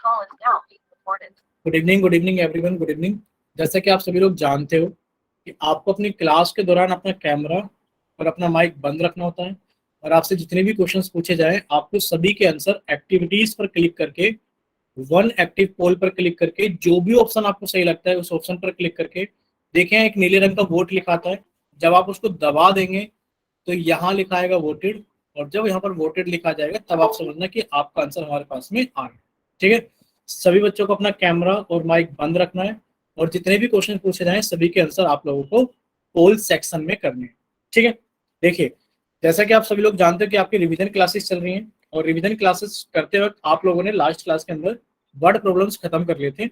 Good evening everyone, good evening. जैसा कि आप सभी लोग जानते हो कि आपको अपनी क्लास के दौरान अपना कैमरा और अपना माइक बंद रखना होता है और आपसे जितने भी क्वेश्चंस पूछे जाएं आपको सभी के आंसर एक्टिविटीज पर क्लिक करके, वन एक्टिव पोल पर क्लिक करके, जो भी ऑप्शन आपको सही लगता है उस ऑप्शन पर क्लिक करके, देखें एक नीले रंग का वोट लिखा आता है। जब आप उसको दबा देंगे तो यहाँ लिखा आएगा वोटेड, और जब यहाँ पर वोटेड लिखा जाएगा तब आप समझना कि आपका आंसर हमारे पास में आ गया। ठीक है, सभी बच्चों को अपना कैमरा और माइक बंद रखना है और जितने भी क्वेश्चन पूछे जाएं सभी के आंसर आप लोगों को पोल सेक्शन में करने हैं। ठीक है, देखिए जैसा कि आप सभी लोग जानते हो कि आपकी रिवीजन क्लासेस चल रही हैं और रिवीजन क्लासेस करते वक्त आप लोगों ने लास्ट क्लास के अंदर वर्ड प्रॉब्लम्स खत्म कर लिए थे।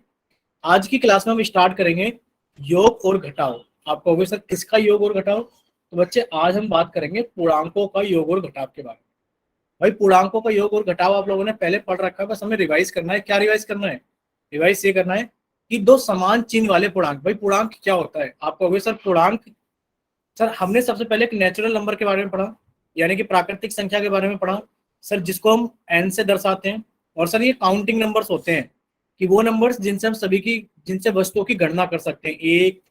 आज की क्लास में हम स्टार्ट करेंगे योग और घटाओ। आप कहोगे सर किसका योग और घटाओ? तो बच्चे आज हम बात करेंगे पूर्णांकों का योग और घटाव के बारे में। भाई पूर्णांकों का योग और घटाव आप लोगों ने पहले पढ़ रखा है, बस हमें रिवाइज करना है। क्या रिवाइज करना है? रिवाइज ये करना है कि दो समान चिन्ह वाले पूर्णांक। भाई पूर्णांक क्या होता है? आप कहोगे सर पूर्णांक, सर हमने सबसे पहले एक नेचुरल नंबर के बारे में पढ़ा, यानी कि प्राकृतिक संख्या के बारे में पढ़ा सर, जिसको हम एन से दर्शाते हैं। और सर ये काउंटिंग नंबर्स होते हैं कि वो नंबर्स जिनसे हम सभी की, जिनसे वस्तुओं की गणना कर सकते हैं, 1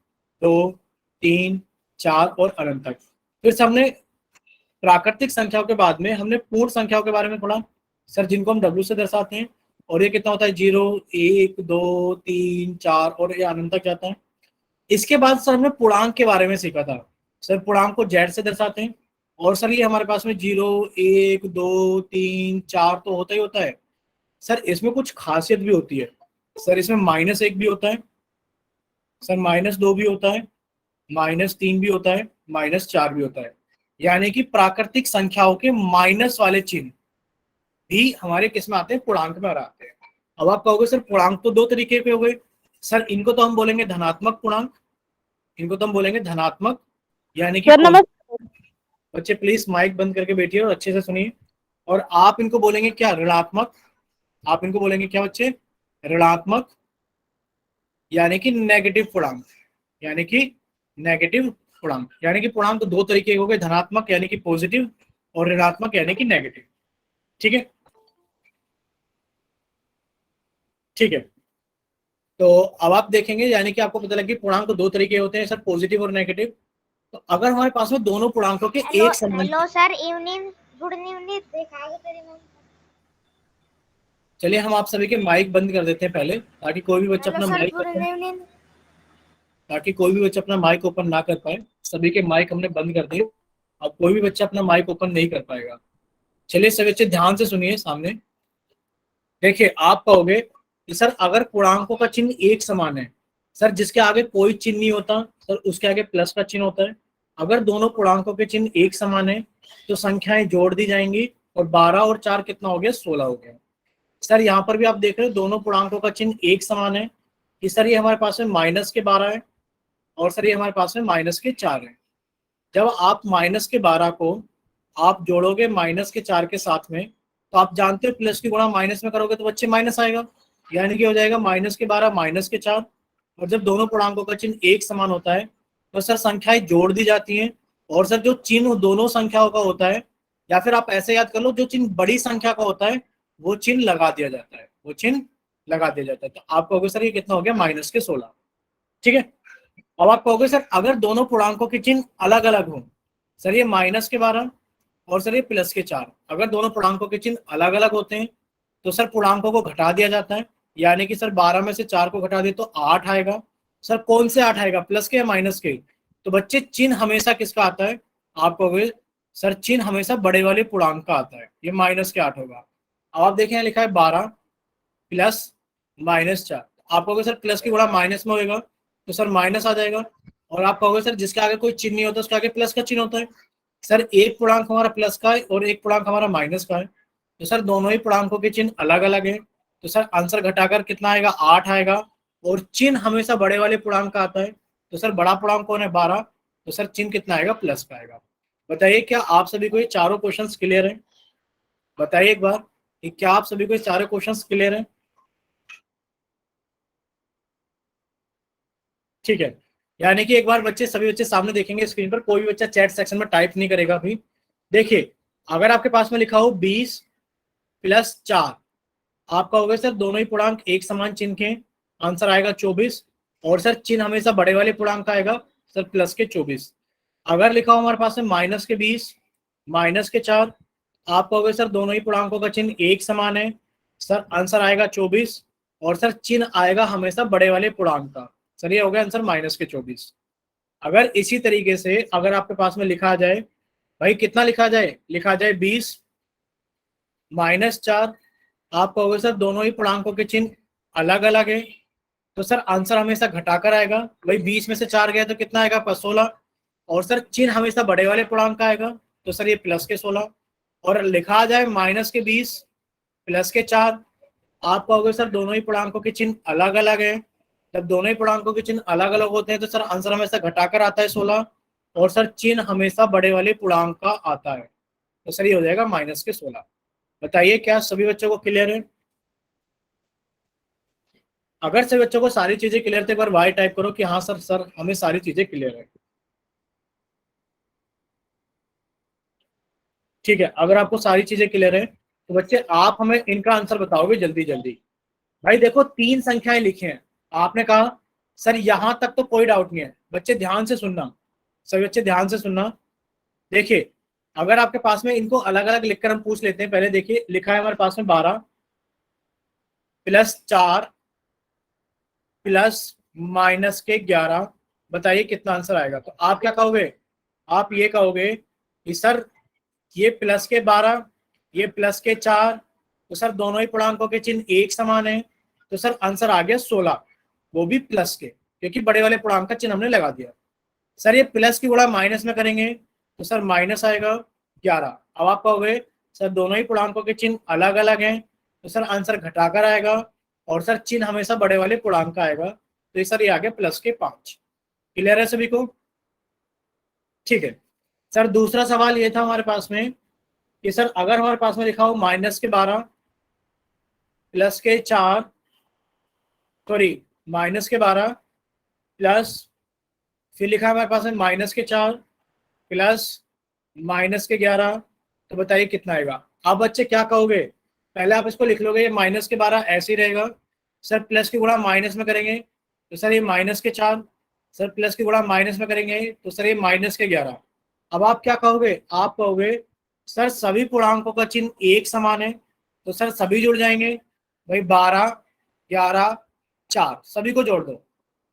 2 3 4 और अनंत तक। फिर से हमने प्राकृतिक संख्याओं के बाद में हमने पूर्ण संख्याओं के बारे में पढ़ा सर, जिनको हम डब्ल्यू से दर्शाते हैं। और ये कितना होता है? 0 1 2 3 4 और ये अनंत तक जाता है। इसके बाद सर हमने पूर्णांक के बारे में सीखा था सर, पूर्णांक को जेड से दर्शाते हैं। और सर ये हमारे पास में 0 1 2 3 4 तो होता ही होता है सर, इसमें कुछ खासियत भी होती है सर। इसमें -1 भी होता है सर, -2 भी होता है, -3 भी होता है, -4 भी होता है। यानी कि प्राकृतिक संख्याओं के माइनस वाले चिन्ह भी हमारे किस में आते हैं? पूर्णांक में आते हैं। अब आप कहोगे सर पूर्णांक तो दो तरीके के हो गए सर, इनको तो हम बोलेंगे धनात्मक पूर्णांक, इनको तो हम बोलेंगे धनात्मक, यानी कि बच्चे प्लीज माइक बंद करके बैठिए और अच्छे से सुनिए। और आप इनको बोलेंगे क्या? ऋणात्मक। आप इनको बोलेंगे क्या बच्चे? ऋणात्मक, यानी कि नेगेटिव पूर्णांक, यानी कि नेगेटिव पूर्णांक। यानी कि पूर्णांक तो दो तरीके हो गए, धनात्मक यानी कि पॉजिटिव और ऋणात्मक यानी कि नेगेटिव। ठीक है, ठीक है। तो अब आप देखेंगे यानी कि आपको पता लगे पूर्णांक तो दो तरीके होते हैं सर, पॉजिटिव और नेगेटिव। तो अगर हमारे पास में दोनों पूर्णांकों के एक समान, hello sir, evening, good evening. देखा तेरी मम्मी। चलिए हम आप सभी के माइक बंद कर देते हैं पहले, ताकि कोई भी बच्चा अपना माइक ओपन ना कर पाए। सभी के माइक हमने बंद कर दिए, अब कोई भी बच्चा अपना माइक ओपन नहीं कर पाएगा। चलिए सभी बच्चे ध्यान से सुनिए। सामने देखिए, आप कहोगे कि सर अगर पूर्णांकों का चिन्ह एक समान है सर, जिसके आगे कोई चिन्ह नहीं होता सर, उसके आगे प्लस का चिन्ह होता है। अगर दोनों पूर्णांकों के चिन्ह एक समान है तो संख्याएं जोड़ दी जाएंगी और 12 और 4 कितना हो गया? 16 हो गया। सर यहाँ पर भी आप देख रहे हो दोनों पूर्णांकों का चिन्ह एक समान है कि सर ये हमारे पास में -12 है और सर ये हमारे पास में -4 है। जब आप -12 को आप जोड़ोगे -4 के साथ में, तो आप जानते हो प्लस की गुणा माइनस में करोगे तो बच्चे माइनस आएगा, यानी कि हो जाएगा -12 -4। और जब दोनों पूर्णांकों का चिन्ह एक समान होता है तो सर संख्याएं जोड़ दी जाती हैं और सर जो चिन्ह दोनों संख्याओं का होता है, या फिर आप ऐसे याद कर लो, जो चिन्ह बड़ी संख्या का होता है वो चिन्ह लगा दिया जाता है, वो चिन्ह लगा दिया जाता है। तो आप कहोगे सर ये कितना हो गया? -16। ठीक है, अब आप कहोगे सर अगर दोनों पूर्णांकों के चिन्ह अलग अलग हो, सर ये -12 और सर ये +4, अगर दोनों पूर्णांकों के चिन्ह अलग अलग होते हैं तो सर पूर्णांकों को घटा दिया जाता है। यानी कि सर 12 में से 4 को घटा दे तो 8 आएगा। सर कौन से 8 आएगा? प्लस के या माइनस के? तो बच्चे चिन्ह हमेशा किसका आता है? आप कहोगे सर चिन्ह हमेशा बड़े वाले पूर्णांक का आता है, ये -8 होगा। अब आप देखें लिखा है 12 प्लस -4, आप कहोगे सर प्लस की गुणा माइनस में होगा तो सर माइनस आ जाएगा। और आप कहोगे सर जिसके आगे कोई चिन्ह नहीं होता उसके आगे प्लस का चिन्ह होता है। सर एक पूर्णांक हमारा प्लस का है और एक पूर्णांक हमारा माइनस का है, तो सर दोनों ही पूर्णांकों के चिन्ह अलग अलग है, तो सर आंसर घटाकर कितना आएगा? 8 आएगा। और चिन्ह हमेशा बड़े वाले पूर्णांक का आता है, तो सर बड़ा पूर्णांक कौन है? 12, तो सर चिन्ह कितना आएगा? प्लस का आएगा। बताइए क्या आप सभी को ये चारों क्वेश्चन क्लियर है? बताइए एक बार कि क्या आप सभी को ये चारों क्वेश्चन क्लियर है? ठीक है, यानी कि एक बार बच्चे, सभी बच्चे सामने देखेंगे स्क्रीन पर, कोई भी बच्चा चैट सेक्शन में टाइप नहीं करेगा अभी। देखिए अगर आपके पास में लिखा हो 20 + 4 आपका हो गया सर दोनों ही पूर्णांक एक समान चिन्ह के, आंसर आएगा 24। और सर चिन्ह हमेशा बड़े वाले पूर्णांक का आएगा सर प्लस के 24। अगर लिखा हो हमारे पास में माइनस के 20 माइनस के 4, आप कहोगे सर दोनों ही पूर्णांकों का चिन्ह एक समान है, सर आंसर आएगा 24। और सर चिन्ह आएगा हमेशा बड़े वाले पूर्णांक का, सर ये हो गया आंसर माइनस के 24। अगर इसी तरीके से अगर आपके पास में लिखा जाए, भाई कितना लिखा जाए, लिखा जाए 20 माइनस 4, आप कहोगे सर दोनों ही पूर्णांकों के चिन्ह अलग अलग है, तो सर आंसर हमेशा घटाकर आएगा। भाई 20 में से 4 गया तो कितना आएगा 16। और सर चिन्ह हमेशा बड़े वाले पूर्णांक का आएगा, तो सर ये प्लस के 16। और लिखा जाए माइनस के 20 प्लस के 4, आप कहोगे सर दोनों ही पूर्णांकों के चिन्ह अलग अलग है। जब दोनों ही पूर्णांकों के चिन्ह अलग अलग होते हैं तो सर आंसर हमेशा घटाकर आता है 16। और सर चिन्ह हमेशा बड़े वाले पूर्णांक का आता है, तो सर ये हो जाएगा माइनस के 16। बताइए क्या सभी बच्चों को क्लियर है? अगर सभी बच्चों को सारी चीजें क्लियर थे, एक बार वाई टाइप करो कि हाँ सर सर हमें सारी चीजें क्लियर है। ठीक है, अगर आपको सारी चीजें क्लियर है तो बच्चे आप हमें इनका आंसर बताओगे जल्दी जल्दी। भाई देखो 3 संख्याएं लिखी हैं, आपने कहा सर यहां तक तो कोई डाउट नहीं है। बच्चे ध्यान से सुनना, सभी बच्चे ध्यान से सुनना। देखिए अगर आपके पास में इनको अलग अलग लिखकर हम पूछ लेते हैं। पहले देखिए लिखा है हमारे पास में 12 प्लस 4 प्लस माइनस के 11, बताइए कितना आंसर आएगा। तो आप क्या कहोगे, आप ये कहोगे कि सर ये प्लस के 12 ये प्लस के 4, तो सर दोनों ही पूर्णांकों के चिन्ह एक समान है, तो सर आंसर आ गया 16, वो भी प्लस के, क्योंकि बड़े वाले पूर्णांक का चिन्ह हमने लगा दिया। सर ये प्लस की गुणा माइनस में करेंगे तो सर माइनस आएगा 11। अब आप कहोगे सर दोनों ही पूर्णांकों के चिन्ह अलग अलग हैं, तो सर आंसर घटाकर आएगा। और सर चिन्ह हमेशा बड़े वाले पूर्णांक का आएगा, तो ये सर ये आ गया प्लस के 5। क्लियर है सभी को? ठीक है सर, दूसरा सवाल ये था हमारे पास में कि सर अगर हमारे पास में लिखा हो माइनस के 12 प्लस के 4, सॉरी माइनस के 12 प्लस, फिर लिखा है हमारे पास में माइनस के 4 प्लस माइनस के 11, तो बताइए कितना आएगा। अब बच्चे क्या कहोगे, पहले आप इसको लिख लोगे, ये माइनस के 12 ऐसे ही रहेगा, सर प्लस की गुणा माइनस में करेंगे तो सर ये माइनस के 4, सर प्लस की गुणा माइनस में करेंगे तो सर ये माइनस के 11। अब आप क्या कहोगे, आप कहोगे सर सभी पूर्णांकों का चिन्ह एक समान है, तो सर सभी जुड़ जाएंगे। भाई 12 11 4 सभी को जोड़ दो,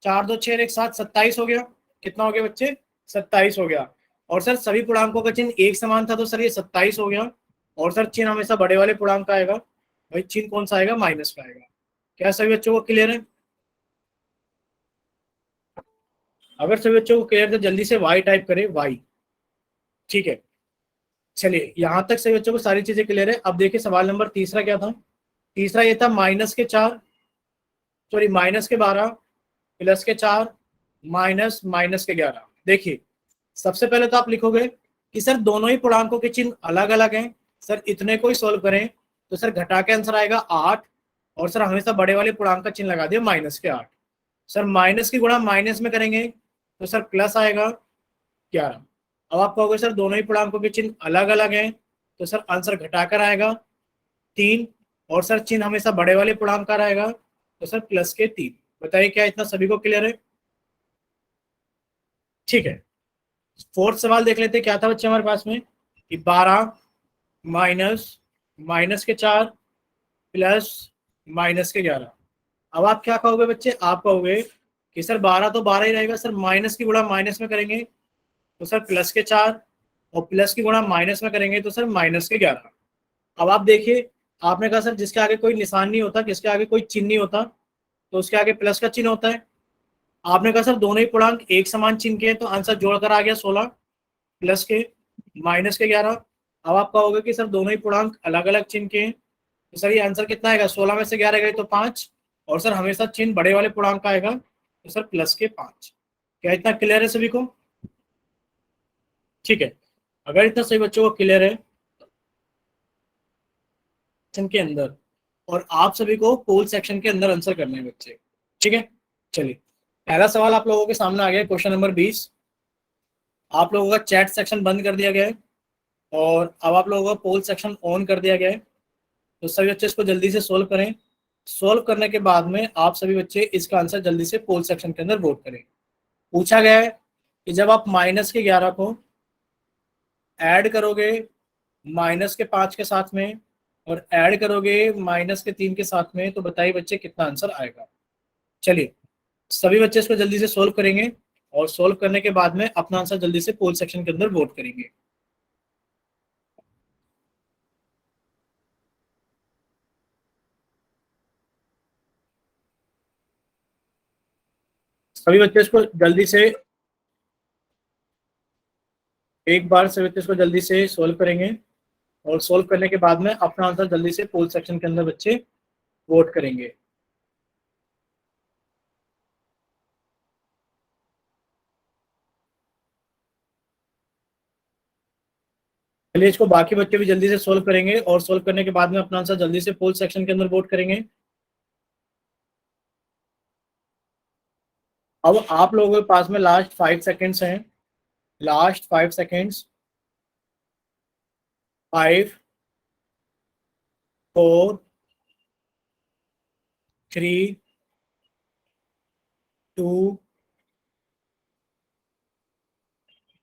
4 2 6 1 7 27 हो गया। कितना हो गया बच्चे, 27 हो गया। और सर सभी पूर्णांकों का चिन्ह एक समान था, तो सर ये 27 हो गया। और सर चिन्ह हमेशा बड़े वाले पूर्णांक का आएगा, भाई चिन्ह कौन सा आएगा, माइनस का आएगा। क्या सभी बच्चों को क्लियर है? अगर सभी बच्चों को क्लियर तो जल्दी से वाई टाइप करें, वाई। ठीक है चलिए यहां तक सभी बच्चों को सारी चीजें क्लियर है। अब देखिए सवाल नंबर तीसरा क्या था। तीसरा ये था माइनस के 4, सॉरी माइनस के 12 प्लस के 4 माइनस माइनस के 11। देखिए सबसे पहले तो आप लिखोगे कि सर दोनों ही पूर्णांकों के चिन्ह अलग अलग हैं, सर इतने को ही सोल्व करें तो सर घटा के आंसर आएगा 8। और सर हमेशा बड़े वाले पूर्णांक का चिन्ह लगा दिया माइनस के 8। सर माइनस की गुणा माइनस में करेंगे तो सर प्लस आएगा 11। अब आप कहोगे सर दोनों ही पूर्णांकों के चिन्ह अलग अलग हैं, तो सर आंसर घटाकर आएगा 3। और सर चिन्ह हमेशा बड़े वाले पूर्णांक का रहेगा, तो सर प्लस के 3। बताइए क्या इतना सभी को क्लियर है? ठीक है, फोर्थ सवाल देख लेते हैं क्या था बच्चे हमारे पास में कि 12 माइनस माइनस के 4 प्लस माइनस के 11। अब आप क्या कहोगे बच्चे, आप कहोगे कि सर 12 तो 12 ही रहेगा, सर माइनस की गुणा माइनस में करेंगे तो सर प्लस के 4, और प्लस की गुणा माइनस में करेंगे तो सर माइनस के 11। अब आप देखिए आपने कहा सर जिसके आगे कोई निशान नहीं होता, जिसके आगे कोई चिन्ह नहीं होता, तो उसके आगे प्लस का चिन्ह होता है। आपने कहा सर दोनों ही पूर्णांक एक समान चिन्ह के हैं, तो आंसर जोड़कर आ गया 16 प्लस के माइनस के 11। अब आप कहोगे कि सर दोनों ही पूर्णांक अलग अलग चिन्ह के हैं, तो सर ये आंसर कितना आएगा, 16 में से 11 गए तो 5। और सर हमेशा चिन्ह बड़े वाले पूर्णांक का आएगा, तो सर प्लस के 5। क्या इतना क्लियर है सभी को? ठीक है, अगर इतना सही बच्चों को क्लियर है के अंदर, और आप सभी को पोल सेक्शन के अंदर आंसर करने हैं बच्चे। ठीक है चलिए पहला सवाल आप लोगों के सामने आ गया, क्वेश्चन नंबर 20। आप लोगों का चैट सेक्शन बंद कर दिया गया है और अब आप लोगों का पोल सेक्शन ऑन कर दिया गया है। तो सभी बच्चे इसको जल्दी से सोल्व करें। सोल्व करने के बाद में आप सभी बच्चे इसका आंसर जल्दी से पोल सेक्शन के अंदर वोट करें। पूछा गया है कि जब आप -11 को ऐड करोगे -5 के साथ में और ऐड करोगे -3 के साथ में, तो बताइए बच्चे कितना आंसर आएगा। चलिए सभी बच्चे इसको जल्दी से सोल्व करेंगे और सोल्व करने के बाद में अपना आंसर जल्दी से पोल सेक्शन के अंदर वोट करेंगे। सभी बच्चे इसको जल्दी से एक बार सभी बच्चे इसको जल्दी से सोल्व करेंगे और सोल्व करने के बाद में अपना आंसर जल्दी से पोल सेक्शन के अंदर बच्चे वोट करेंगे। चलिए इसको बाकी बच्चे भी जल्दी से सोल्व करेंगे और सोल्व करने के बाद में अपना आंसर जल्दी से पोल सेक्शन के अंदर वोट करेंगे। अब आप लोगों के पास में लास्ट 5 सेकेंड्स हैं। Last 5 seconds. 5 4 3 2।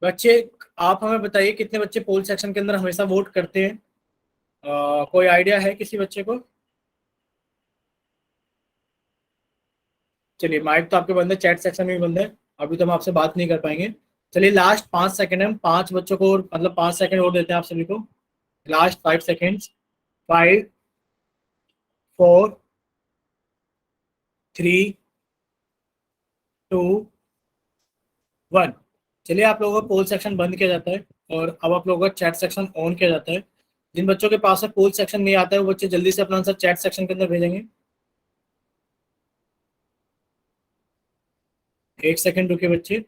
बच्चे आप हमें बताइए कितने बच्चे पोल सेक्शन के अंदर हमेशा वोट करते हैं। कोई आइडिया है किसी बच्चे को? चलिए माइक तो आपके बंद है, चैट सेक्शन में भी बंद है, अभी तो हम आपसे बात नहीं कर पाएंगे। चलिए लास्ट 5 सेकंड है, हम 5 बच्चों को मतलब 5 सेकंड और देते हैं आप सभी को। Last 5 seconds. 5 4 3 2 1। चलिए आप लोगों का पोल सेक्शन बंद किया जाता है और अब आप लोगों का चैट सेक्शन ऑन किया जाता है। जिन बच्चों के पास पोल सेक्शन नहीं आता है वो बच्चे जल्दी से अपना आंसर चैट सेक्शन के अंदर भेजेंगे। 1 सेकंड रुके बच्चे,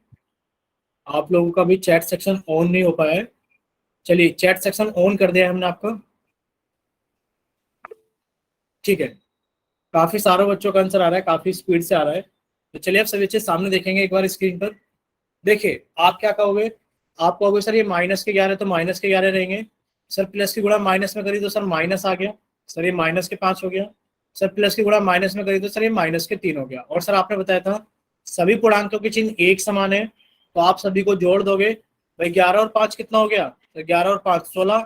आप लोगों का भी चैट सेक्शन ऑन नहीं हो पाया है। चलिए चैट सेक्शन ऑन कर दिया है हमने आपका, ठीक है। काफी सारे बच्चों का आंसर आ रहा है, काफी स्पीड से आ रहा है। तो चलिए आप सभी बच्चे सामने देखेंगे एक बार स्क्रीन पर। देखिए आप क्या कहोगे, आप कहोगे सर ये -11 तो -11 रहेंगे। सर प्लस की गुणा माइनस में करी तो सर माइनस आ गया, सर ये -5 हो गया। सर प्लस की गुणा माइनस में करी तो सर ये -3 हो गया। और सर आपने बताया था सभी पूर्णांकों के चिन्ह एक समान है, तो आप सभी को जोड़ दोगे। भाई 11 और 5 कितना हो गया? तो 11 और 5 16,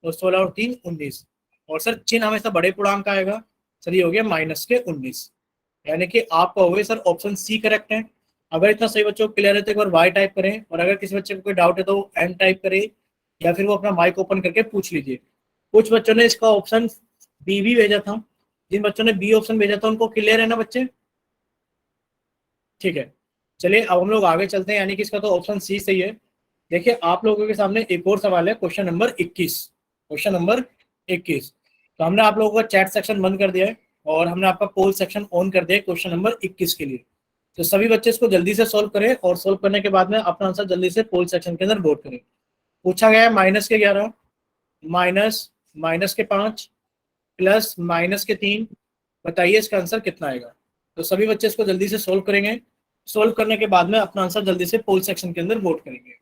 और 16 और 3 19। और सर चिन्ह हमेशा बड़े पूर्णांक का आएगा, सर ये हो गया -19। यानी कि आप कहोगे सर ऑप्शन सी करेक्ट है। अगर इतना सही बच्चों को क्लियर है तो एक बार वाई टाइप करें, और अगर किसी बच्चे को कोई डाउट है तो एन टाइप करें, या फिर वो अपना माइक ओपन करके पूछ लीजिए। कुछ बच्चों ने इसका ऑप्शन बी भी भेजा था। जिन बच्चों ने बी ऑप्शन भेजा था उनको क्लियर है ना बच्चे? ठीक है, चलिए अब हम लोग आगे चलते हैं, यानी कि इसका तो ऑप्शन सी सही है। देखिए आप लोगों के सामने एक और सवाल है, क्वेश्चन नंबर 21। Question number 21। तो हमने आप लोगों का चैट सेक्शन बंद कर दिया है और हमने आपका पोल सेक्शन ऑन कर दिया है क्वेश्चन नंबर 21 के लिए। तो सभी बच्चे इसको जल्दी से सोल्व करें और सोल्व करने के बाद में अपना आंसर जल्दी से पोल सेक्शन के अंदर वोट करें। पूछा गया है -11 -5 +-3। बताइए इसका आंसर कितना आएगा। तो सभी बच्चे इसको जल्दी से सोल्व करेंगे। सोल्व करने के बाद में अपना आंसर जल्दी से पोल सेक्शन के अंदर वोट करेंगे।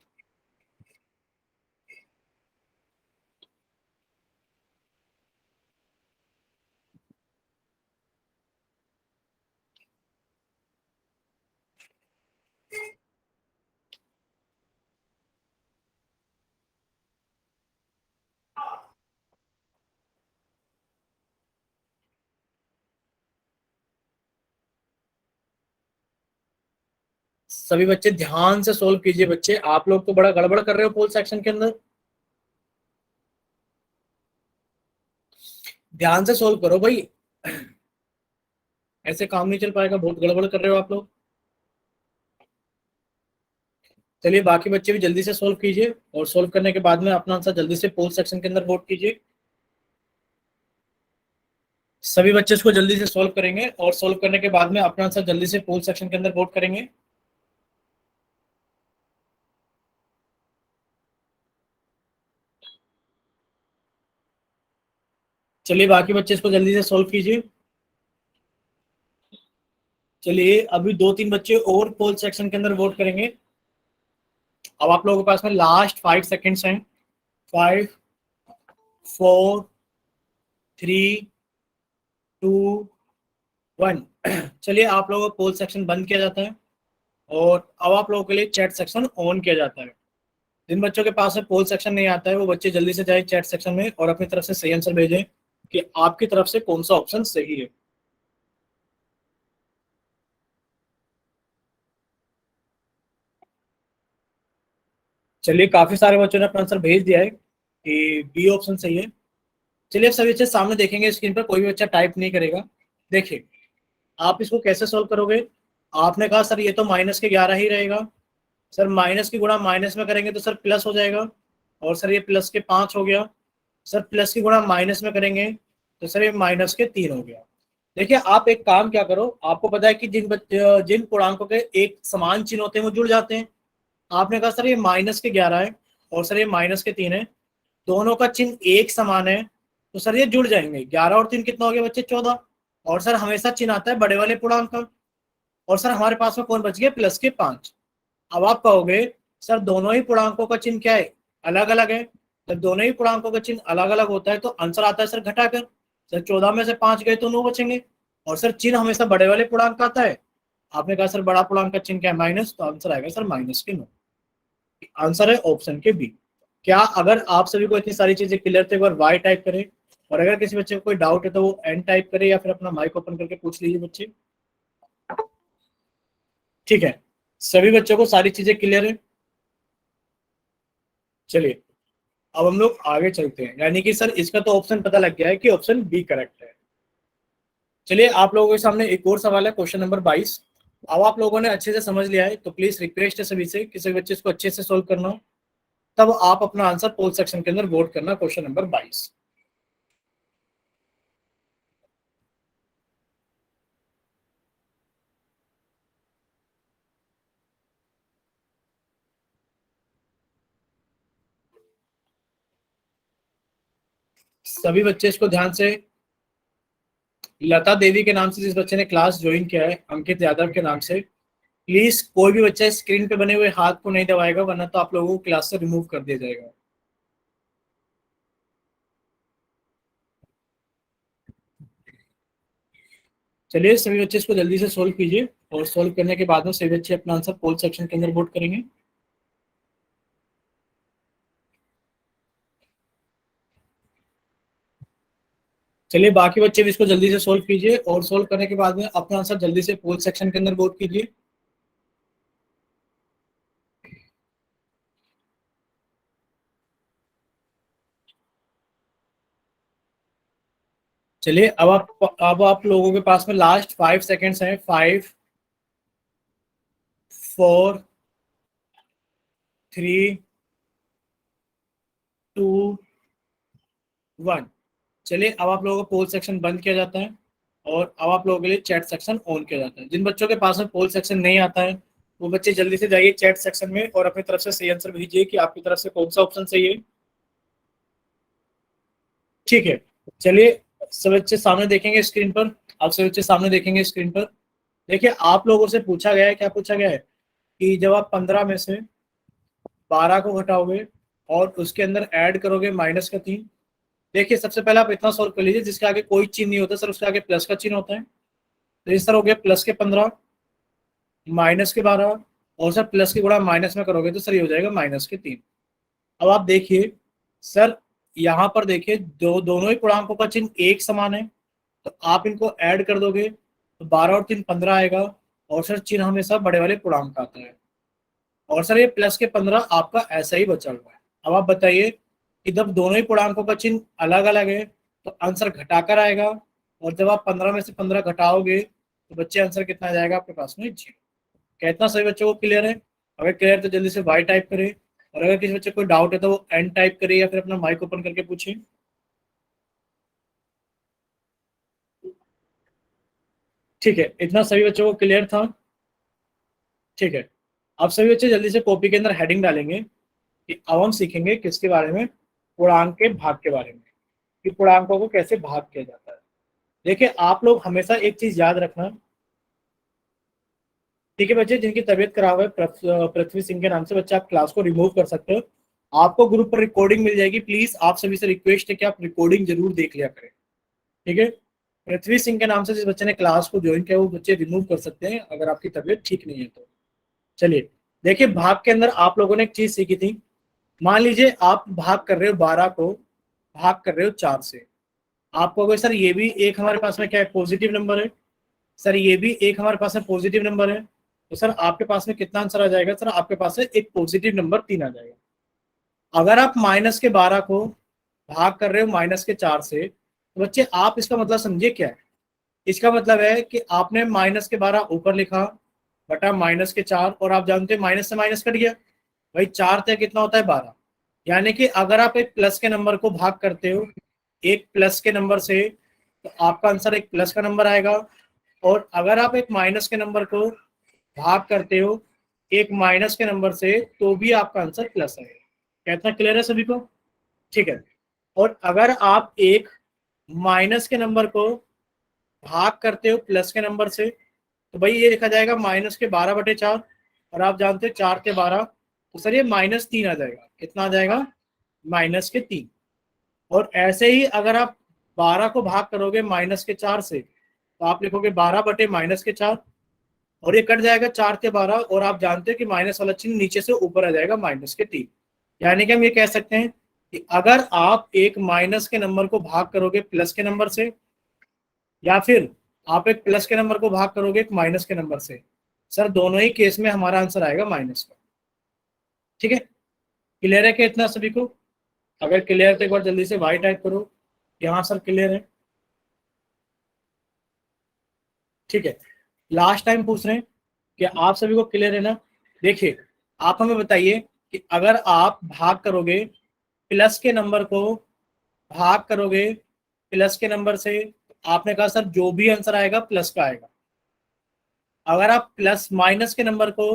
सभी बच्चे ध्यान से सोल्व कीजिए। बच्चे आप लोग तो बड़ा गड़बड़ कर रहे हो पोल सेक्शन के अंदर, ध्यान से सोल्व करो भाई, ऐसे काम नहीं चल पाएगा, बहुत गड़बड़ कर रहे हो आप लोग। चलिए बाकी बच्चे भी जल्दी से सोल्व कीजिए और सोल्व करने के बाद में अपना आंसर जल्दी से पोल सेक्शन के अंदर वोट कीजिए। सभी बच्चे इसको जल्दी से सोल्व करेंगे और सोल्व करने के बाद में अपना आंसर जल्दी से पोल सेक्शन के अंदर वोट करेंगे। चलिए बाकी बच्चे इसको जल्दी से सोल्व कीजिए। चलिए अभी 2-3 बच्चे और पोल सेक्शन के अंदर वोट करेंगे। अब आप लोगों के पास में लास्ट 5 सेकेंड्स हैं। 5 4 3 2, 1। चलिए आप लोगों को पोल सेक्शन बंद किया जाता है और अब आप लोगों के लिए चैट सेक्शन ऑन किया जाता है। जिन बच्चों के पास में पोल सेक्शन नहीं आता है वो बच्चे जल्दी से जाए चैट सेक्शन में और अपनी तरफ से सही आंसर भेजें कि आपकी तरफ से कौन सा ऑप्शन सही है। चलिए काफी सारे बच्चों ने अपना आंसर भेज दिया है कि बी ऑप्शन सही है। चलिए अब सभी बच्चे सामने देखेंगे स्क्रीन पर, कोई भी बच्चा टाइप नहीं करेगा। देखिए आप इसको कैसे सॉल्व करोगे। आपने कहा सर ये तो -11 ही रहेगा। सर माइनस की गुणा माइनस में करेंगे तो सर प्लस हो जाएगा, और सर ये +5 हो गया। सर प्लस की गुणा माइनस में करेंगे तो सर ये -3 हो गया। देखिए आप एक काम क्या करो, आपको पता है कि जिन पूर्णांकों के एक समान चिन्ह होते हैं वो जुड़ जाते हैं। आपने कहा सर ये -11 है और सर ये -3 है, दोनों का चिन्ह एक समान है तो सर ये जुड़ जाएंगे। 11 और 3 कितना हो गया बच्चे? 14। और सर हमेशा चिन्ह आता है बड़े वाले पूर्णांक का, और सर हमारे पास में कौन बच गया? +5। अब आप कहोगे सर दोनों ही पूर्णांकों का चिन्ह क्या है? अलग अलग है। जब दोनों ही पूर्णांकों का चिन्ह अलग अलग होता है तो आंसर आता है सर घटाकर। सर 14 में से 5 गए तो 9 बचेंगे, और सर चिन्ह हमेशा बड़े वाले पूर्णांक का आता है। आपने कहा सर बड़ा पूर्णांक का चिन्ह क्या है? माइनस, तो आंसर आएगा सर -9। आंसर है ऑप्शन के बी। क्या अगर आप सभी को इतनी सारी चीजें क्लियर थे, एक बार वाई टाइप करें, और अगर किसी बच्चे को कोई डाउट है तो वो एन टाइप करे या फिर अपना माइक ओपन करके पूछ लीजिए बच्चे। ठीक है, सभी बच्चों को सारी चीजें क्लियर है। चलिए अब हम लोग आगे चलते हैं, यानी कि सर इसका तो ऑप्शन पता लग गया है कि ऑप्शन बी करेक्ट है। चलिए आप लोगों के सामने एक और सवाल है, क्वेश्चन नंबर 22। अब आप लोगों ने अच्छे से समझ लिया है तो प्लीज रिक्वेस्ट है सभी से, किसी बच्चे इसको अच्छे से सोल्व करना हो, तब आप अपना आंसर पोल सेक्शन के अंदर वोट करना। Question number 22। सभी बच्चे इसको ध्यान से, लता देवी के नाम से जिस बच्चे ने क्लास ज्वाइन किया है, अंकित यादव के नाम से, प्लीज कोई भी बच्चा स्क्रीन पे बने हुए हाथ को नहीं दबाएगा, वरना तो आप लोगों को क्लास से रिमूव कर दिया जाएगा। चलिए सभी बच्चे इसको जल्दी से सोल्व कीजिए, और सोल्व करने के बाद में सभी बच्चे अपना आंसर पोल सेक्शन के अंदर वोट करेंगे। चलिए बाकी बच्चे भी इसको जल्दी से सोल्व कीजिए, और सोल्व करने के बाद में अपना आंसर जल्दी से पोल सेक्शन के अंदर वोट कीजिए। चलिए अब आप लोगों के पास में लास्ट 5 सेकेंड्स हैं। 5, 4, 3, 2, 1। चलिए अब आप लोगों को पोल सेक्शन बंद किया जाता है, और अब आप लोगों के लिए चैट सेक्शन ऑन किया जाता है। जिन बच्चों के पास में पोल सेक्शन नहीं आता है वो बच्चे जल्दी से जाइए चैट सेक्शन में और अपनी तरफ से सही आंसर भेजिए कि आपकी तरफ से कौन सा ऑप्शन सही है। ठीक है, चलिए सब बच्चे सामने देखेंगे स्क्रीन पर। आप सब बच्चे सामने देखेंगे स्क्रीन पर। देखिए आप लोगों से पूछा गया है, क्या पूछा गया है कि जब आप 15 में से 12 को घटाओगे और उसके अंदर ऐड करोगे -3। देखिए सबसे पहले आप इतना सॉल्व कर लीजिए, जिसके आगे कोई चिन्ह नहीं होता सर उसके आगे प्लस का चिन्ह होता है। तो इस तरह हो गया +15, -12, और सर प्लस की गुणा माइनस में करोगे तो सर ये हो जाएगा -3। अब आप देखिए सर, यहाँ पर देखिए दोनों ही पूर्णांकों का चिन्ह एक समान है, तो आप इनको ऐड कर दोगे तो 12 और 3 15 आएगा, और सर चिन्ह हमेशा बड़े वाले पूर्णांक का आता है, और सर ये +15 आपका ऐसा ही बचा हुआ है। अब आप बताइए कि जब दोनों ही पूर्णांकों का चिन्ह अलग अलग है तो आंसर घटाकर आएगा, और जब आप 15 में से 15 घटाओगे तो बच्चे आंसर कितना आ जाएगा आपके पास में? 0। कितना सभी बच्चों को क्लियर है? अगर क्लियर तो जल्दी से वाई टाइप करें, और अगर किसी बच्चे को डाउट है तो वो एन टाइप करे या फिर अपना माइक ओपन करके पूछे। ठीक है, इतना सभी बच्चों को क्लियर था? ठीक है, अब सभी बच्चे जल्दी से कॉपी के अंदर हेडिंग डालेंगे कि अब हम सीखेंगे किसके बारे में? पूर्णांक के भाग के बारे में, कि पूर्णांकों को कैसे भाग किया जाता है। देखिए आप लोग हमेशा एक चीज याद रखना, ठीक है बच्चे, जिनकी तबीयत खराब है पृथ्वी सिंह के नाम से बच्चे, आप क्लास को रिमूव कर सकते हो। आपको ग्रुप पर रिकॉर्डिंग मिल जाएगी, प्लीज आप सभी से रिक्वेस्ट है कि आप रिकॉर्डिंग जरूर देख लिया करें। ठीक है, पृथ्वी सिंह के नाम से जिस बच्चे ने क्लास को ज्वाइन किया वो बच्चे रिमूव कर सकते हैं अगर आपकी तबीयत ठीक नहीं है तो। चलिए देखिए, भाग के अंदर आप लोगों ने एक चीज सीखी थी। मान लीजिए आप भाग कर रहे हो 12 को, भाग कर रहे हो 4 से। आप कहोगे सर ये भी एक हमारे पास में क्या है, पॉजिटिव नंबर है। सर ये भी एक हमारे पास में पॉजिटिव नंबर है। तो सर आपके पास में कितना आंसर आ जाएगा? सर आपके पास में एक पॉजिटिव नंबर 3 आ जाएगा। अगर आप माइनस के 12 को भाग कर रहे हो माइनस के 4 से, तो बच्चे आप इसका मतलब समझिए क्या है। इसका मतलब है कि आपने माइनस के 12 ऊपर लिखा बटा माइनस के 4, और आप जानते हैं माइनस से माइनस कट गया भाई, 4 तक कितना होता है 12। यानी कि अगर आप एक प्लस के नंबर को भाग करते हो एक प्लस के नंबर से, तो आपका आंसर एक प्लस का नंबर आएगा। और अगर आप एक माइनस के नंबर को भाग करते हो एक माइनस के नंबर से, तो भी आपका आंसर प्लस आएगा। क्या इतना क्लियर है सभी को? ठीक है। और अगर आप एक माइनस के नंबर को भाग करते हो प्लस के नंबर से, तो भाई ये लिखा जाएगा माइनस के 12/4, और आप जानते हो 4 के 12, तो सर ये -3 आ जाएगा। कितना आ जाएगा? -3। और ऐसे ही अगर आप 12 को भाग करोगे माइनस के 4 से, तो आप लिखोगे 12/-4, और ये कट जाएगा 4 के 12, और आप जानते हो कि माइनस वाला चिन्ह नीचे से ऊपर आ जाएगा -3। यानी कि हम ये कह सकते हैं कि अगर आप एक माइनस के नंबर को भाग करोगे प्लस के नंबर से, या फिर आप एक प्लस के नंबर को भाग करोगे एक माइनस के नंबर से, सर दोनों ही केस में हमारा आंसर आएगा माइनस का। ठीक है, क्लियर है क्या इतना सभी को? अगर क्लियर है तो एक बार जल्दी से वाई टाइप करो। यहाँ सर क्लियर है। ठीक है, लास्ट टाइम पूछ रहे हैं कि आप सभी को क्लियर है ना? देखिए, आप हमें बताइए कि अगर आप भाग करोगे प्लस के नंबर को, भाग करोगे प्लस के नंबर से, आपने कहा सर जो भी आंसर आएगा प्लस का आएगा। अगर आप प्लस माइनस के नंबर को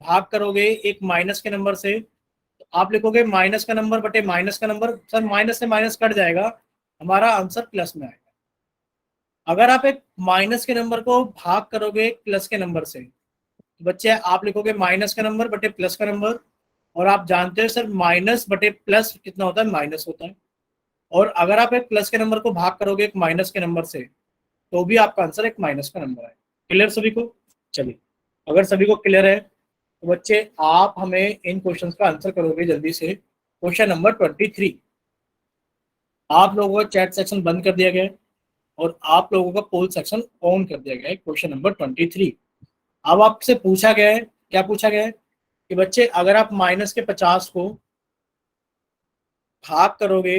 भाग करोगे एक माइनस के नंबर से, तो आप लिखोगे माइनस का नंबर बटे माइनस का नंबर। सर माइनस से माइनस कट जाएगा, हमारा आंसर प्लस में आएगा। अगर आप एक माइनस के नंबर को भाग करोगे एक प्लस के नंबर से, तो बच्चे आप लिखोगे माइनस का नंबर बटे प्लस का नंबर, और आप जानते हो सर माइनस बटे प्लस कितना होता है? माइनस होता है। और अगर आप एक प्लस के नंबर को भाग करोगे एक माइनस के नंबर से, तो भी आपका आंसर एक माइनस का नंबर है। क्लियर सभी को? चलिए, अगर सभी को क्लियर है तो बच्चे आप हमें इन क्वेश्चंस का आंसर करोगे जल्दी से। क्वेश्चन नंबर 23, आप लोगों का चैट सेक्शन बंद कर दिया गया है और आप लोगों का पोल सेक्शन ऑन कर दिया गया है। क्वेश्चन नंबर 23, अब आपसे पूछा गया है, क्या पूछा गया है कि बच्चे अगर आप माइनस के 50 को भाग करोगे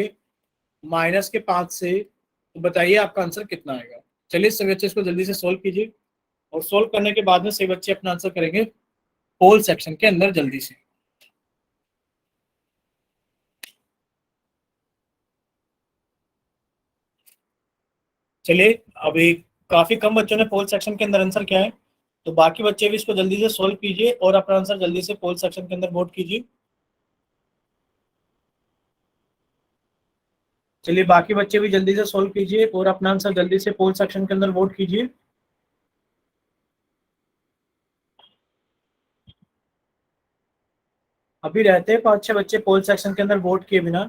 माइनस के 5 से, तो बताइए आपका आंसर कितना आएगा। चलिए सभी बच्चे इसको जल्दी से सोल्व कीजिए, और सोल्व करने के बाद में सभी बच्चे अपना आंसर करेंगे पोल सेक्शन के अंदर जल्दी से। चलिए, अभी काफी कम बच्चों ने पोल सेक्शन के अंदर आंसर किया है, तो बाकी बच्चे भी इसको जल्दी से सोल्व कीजिए और अपना आंसर जल्दी से पोल सेक्शन के अंदर वोट कीजिए। चलिए, बाकी बच्चे भी जल्दी से सोल्व कीजिए और अपना आंसर जल्दी से पोल सेक्शन के अंदर वोट कीजिए। अभी रहते हैं 5-6 बच्चे पोल सेक्शन के अंदर वोट किए बिना,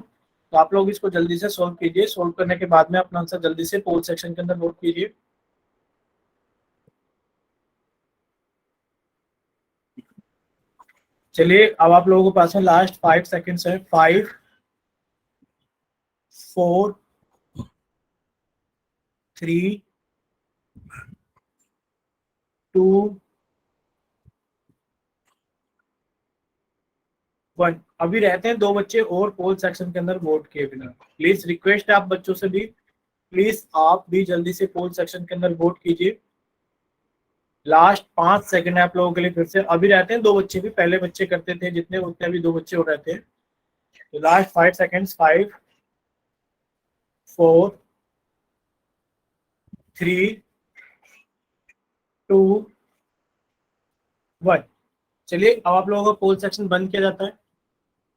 तो आप लोग इसको जल्दी से सोल्व कीजिए। सोल्व करने के बाद में अपना आंसर जल्दी से पोल सेक्शन के अंदर वोट कीजिए। चलिए, अब आप लोगों के पास में लास्ट 5 सेकेंड्स है। 5, 4, 3, 2, 1। अभी रहते हैं 2 बच्चे और पोल सेक्शन के अंदर वोट किए बिना। प्लीज रिक्वेस्ट है आप बच्चों से भी, प्लीज आप भी जल्दी से पोल सेक्शन के अंदर वोट कीजिए। लास्ट 5 सेकंड है आप लोगों के लिए। फिर से अभी रहते हैं 2 बच्चे भी, पहले बच्चे करते थे जितने उतने अभी 2 बच्चे और रहते हैं। तो लास्ट 5 सेकंड्स। 5, 4, 3, 2, 1। चलिए, अब आप लोगों का पोल सेक्शन बंद किया जाता है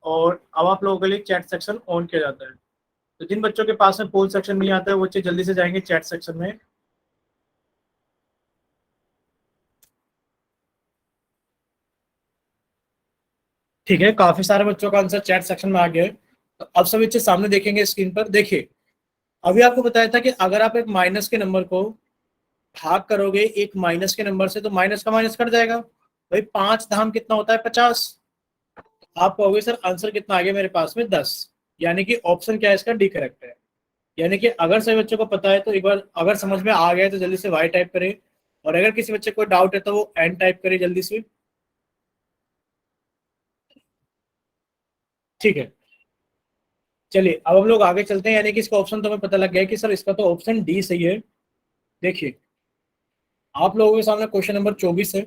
और अब आप लोगों के लिए चैट सेक्शन ऑन किया जाता है। तो जिन बच्चों के पास में पोल सेक्शन नहीं आता है वो बच्चे जल्दी से जाएंगे चैट सेक्शन में। ठीक है, काफी सारे बच्चों का आंसर चैट सेक्शन में आ गया है। तो अब सभी बच्चे सामने देखेंगे स्क्रीन पर। देखिए, अभी आपको बताया था कि अगर आप एक माइनस के नंबर को भाग करोगे एक माइनस के नंबर से तो माइनस का माइनस कट जाएगा। भाई 5 धाम कितना होता है 50। आप कहोगे सर आंसर कितना आ गया मेरे पास में 10। यानी कि ऑप्शन क्या है इसका डी करेक्ट है। यानी कि अगर सभी बच्चों को पता है तो एक बार अगर समझ में आ गया है तो जल्दी से वाई टाइप करें, और अगर किसी बच्चे को डाउट है तो वो एन टाइप करे जल्दी से। ठीक है, चलिए अब हम लोग आगे चलते हैं। यानी कि इसका ऑप्शन तो हमें पता लग गया है कि सर इसका तो ऑप्शन डी सही है। देखिए आप लोगों के सामने क्वेश्चन नंबर 24 है,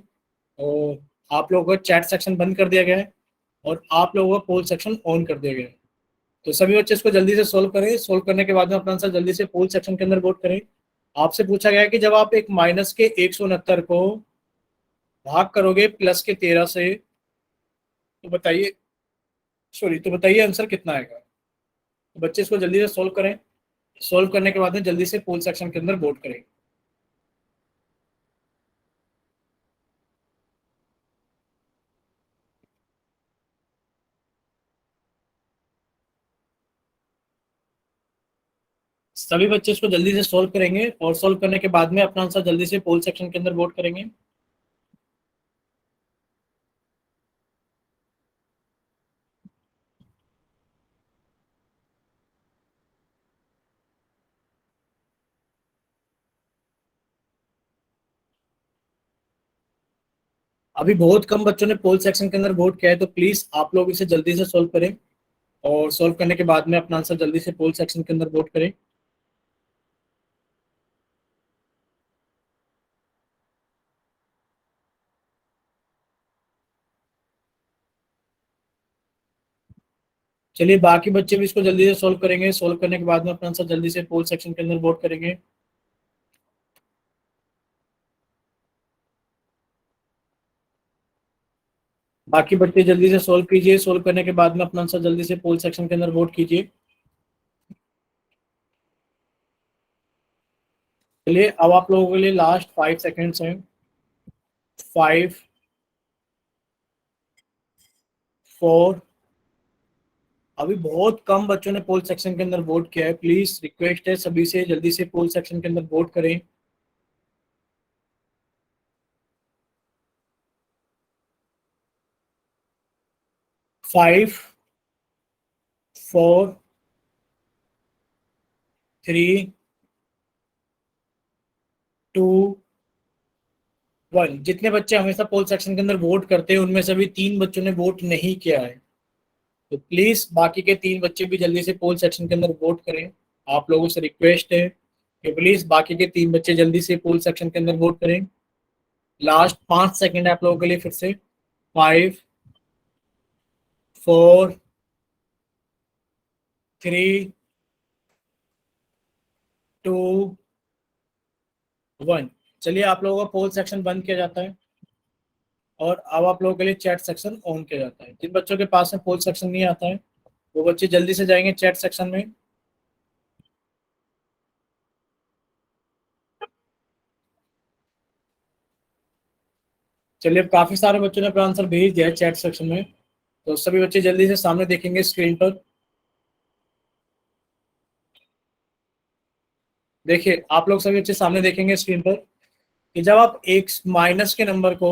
और आप लोगों का चैट सेक्शन बंद कर दिया गया है और आप लोगों का पोल सेक्शन ऑन कर दिया गया है। तो सभी बच्चे इसको जल्दी से सोल्व करें। सोल्व करने के बाद में अपना आंसर जल्दी से पोल सेक्शन के अंदर वोट करें। आपसे पूछा गया है कि जब आप एक माइनस के 169 को भाग करोगे प्लस के 13 से तो बताइए, सॉरी तो बताइए आंसर कितना आएगा। तो बच्चे इसको जल्दी से सोल्व करें। सोल्व करने के बाद में जल्दी से पोल सेक्शन के अंदर वोट करें। सभी बच्चे इसको जल्दी से सोल्व करेंगे और सोल्व करने के बाद में अपना आंसर जल्दी से पोल सेक्शन के अंदर वोट करेंगे। अभी बहुत कम बच्चों ने पोल सेक्शन के अंदर वोट किया है, तो प्लीज आप लोग इसे जल्दी से सोल्व करें और सोल्व करने के बाद में अपना आंसर जल्दी से पोल सेक्शन के अंदर वोट करें। चलिए बाकी बच्चे भी इसको जल्दी से सोल्व करेंगे। सोल्व करने के बाद में अपना आंसर जल्दी से पोल सेक्शन के अंदर वोट करेंगे। बाकी बच्चे जल्दी से सोल्व कीजिए। सोल्व करने के बाद में अपना आंसर जल्दी से पोल सेक्शन के अंदर वोट कीजिए। चलिए अब आप लोगों के लिए लास्ट 5 सेकेंड्स हैं। 5, 4। अभी बहुत कम बच्चों ने पोल सेक्शन के अंदर वोट किया है। प्लीज रिक्वेस्ट है सभी से जल्दी से पोल सेक्शन के अंदर वोट करें। 5, 4, 3, 2, 1। जितने बच्चे हमेशा पोल सेक्शन के अंदर वोट करते हैं उनमें से भी 3 बच्चों ने वोट नहीं किया है। तो प्लीज बाकी के 3 बच्चे भी जल्दी से पोल सेक्शन के अंदर वोट करें। आप लोगों से रिक्वेस्ट है कि प्लीज बाकी के 3 बच्चे जल्दी से पोल सेक्शन के अंदर वोट करें। लास्ट 5 सेकेंड आप लोगों के लिए फिर से। 5, 4, 3, 2, 1। चलिए आप लोगों का पोल सेक्शन बंद किया जाता है और अब आप लोगों के लिए चैट सेक्शन ऑन किया जाता है। जिन बच्चों के पास में पोल सेक्शन नहीं आता है वो बच्चे जल्दी से जाएंगे चैट सेक्शन में। चलिए अब काफी सारे बच्चों ने अपना आंसर भेज दिया है चैट सेक्शन में, तो सभी बच्चे जल्दी से सामने देखेंगे स्क्रीन पर। देखिए आप लोग सभी बच्चे सामने देखेंगे स्क्रीन पर कि जब आप एक माइनस के नंबर को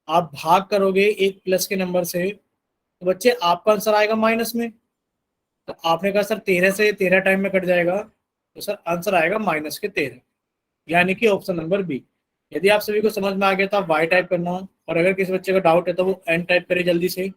आप भाग करोगे एक प्लस के नंबर से तो बच्चे आपका आंसर आएगा माइनस में। तो आपने कहा सर 13 से 13 टाइम में कट जाएगा, तो सर आंसर आएगा माइनस के 13, यानी कि ऑप्शन नंबर बी। यदि आप सभी को समझ में आ गया तो आप वाई टाइप करना, और अगर किसी बच्चे का डाउट है तो वो एन टाइप करे जल्दी से।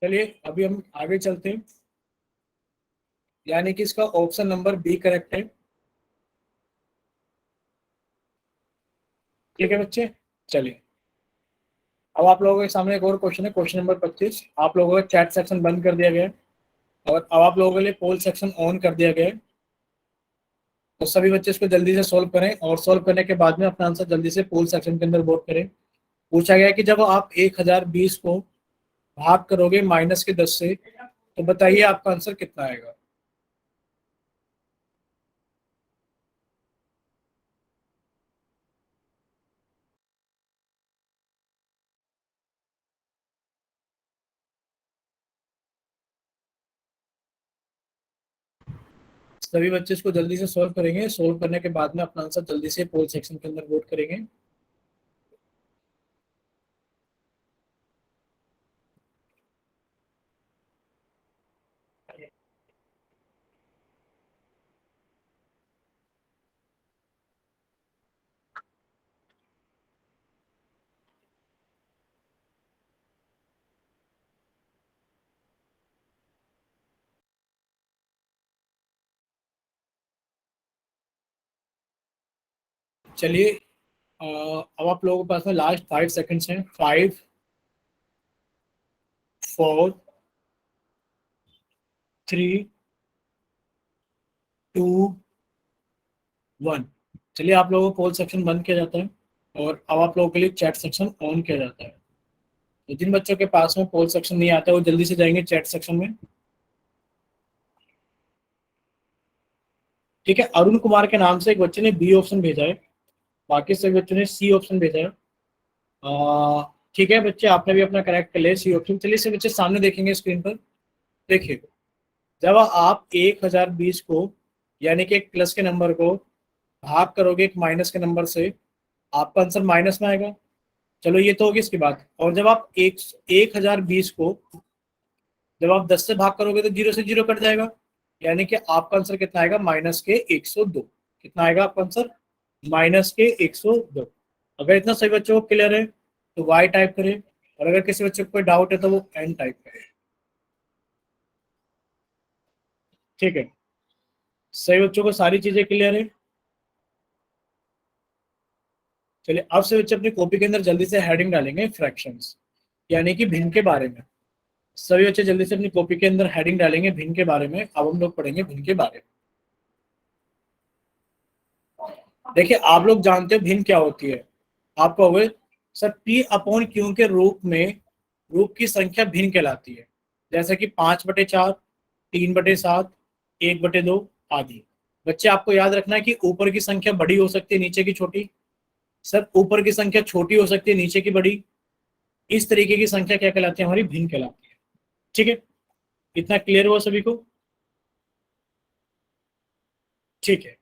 चलिए अभी हम आगे चलते हैं। यानी कि इसका ऑप्शन नंबर बी करेक्ट है। ठीक है बच्चे, चलिए अब आप लोगों के सामने एक और क्वेश्चन है, क्वेश्चन नंबर 25। आप लोगों का चैट सेक्शन बंद कर दिया गया है और अब आप लोगों के लिए पोल सेक्शन ऑन कर दिया गया है। तो सभी बच्चे इसको जल्दी से सोल्व करें और सोल्व करने के बाद में अपना आंसर जल्दी से पोल सेक्शन के अंदर वोट करें। पूछा गया कि जब आप 1020 को भाग करोगे -10 से, तो बताइए आपका आंसर कितना आएगा। सभी बच्चे इसको जल्दी से सॉल्व करेंगे। सॉल्व करने के बाद में अपना आंसर जल्दी से पोल सेक्शन के अंदर वोट करेंगे। चलिए, अब आप लोगों के पास में लास्ट 5 सेकंड्स हैं। 5, 4, 3, 2, 1। चलिए, आप लोगों को पोल सेक्शन बंद किया जाता है और अब आप लोगों के लिए चैट सेक्शन ऑन किया जाता है। तो जिन बच्चों के पास में पोल सेक्शन नहीं आता है वो जल्दी से जाएंगे चैट सेक्शन में। ठीक है, अरुण कुमार के नाम से एक बच्चे ने बी ऑप्शन भेजा है, बाकी सभी बच्चों ने सी ऑप्शन भेजा है। ठीक है बच्चे, आपने भी अपना करेक्ट कर लिया, सी ऑप्शन। चलिए से बच्चे सामने देखेंगे स्क्रीन पर। देखिए, जब आप 1020 को यानी कि एक प्लस के नंबर को भाग करोगे एक माइनस के नंबर से, आपका आंसर माइनस में आएगा। चलो ये तो होगी इसकी बात। और जब आप 1020 को जब आप 10 से भाग करोगे तो 0 से 0 कट जाएगा, यानी कि आपका आंसर कितना आएगा, -102। कितना आएगा आपका आंसर, -102। अगर इतना सभी बच्चों को क्लियर है तो वाई टाइप करें, और अगर किसी बच्चे को कोई डाउट है तो वो एन टाइप करें। ठीक है, सही बच्चों को सारी चीजें क्लियर है। चलिए, अब से बच्चे अपनी कॉपी के अंदर जल्दी से हेडिंग डालेंगे फ्रैक्शंस, यानी कि भिन्न के बारे में। सभी बच्चे जल्दी से अपनी कॉपी के अंदर हेडिंग डालेंगे भिन्न के बारे में। अब हम लोग पढ़ेंगे भिन्न के बारे में। देखिए, आप लोग जानते हो भिन्न क्या होती है। आप कहोगे सर पी अपॉन क्यू के रूप की संख्या भिन्न कहलाती है, जैसे कि 5/4, 3/7, 1/2 आदि। बच्चे आपको याद रखना है कि ऊपर की संख्या बड़ी हो सकती है, नीचे की छोटी। सर ऊपर की संख्या छोटी हो सकती है, नीचे की बड़ी। इस तरीके की संख्या क्या कहलाती है, हमारी भिन्न कहलाती है। ठीक है, इतना क्लियर हुआ सभी को। ठीक है,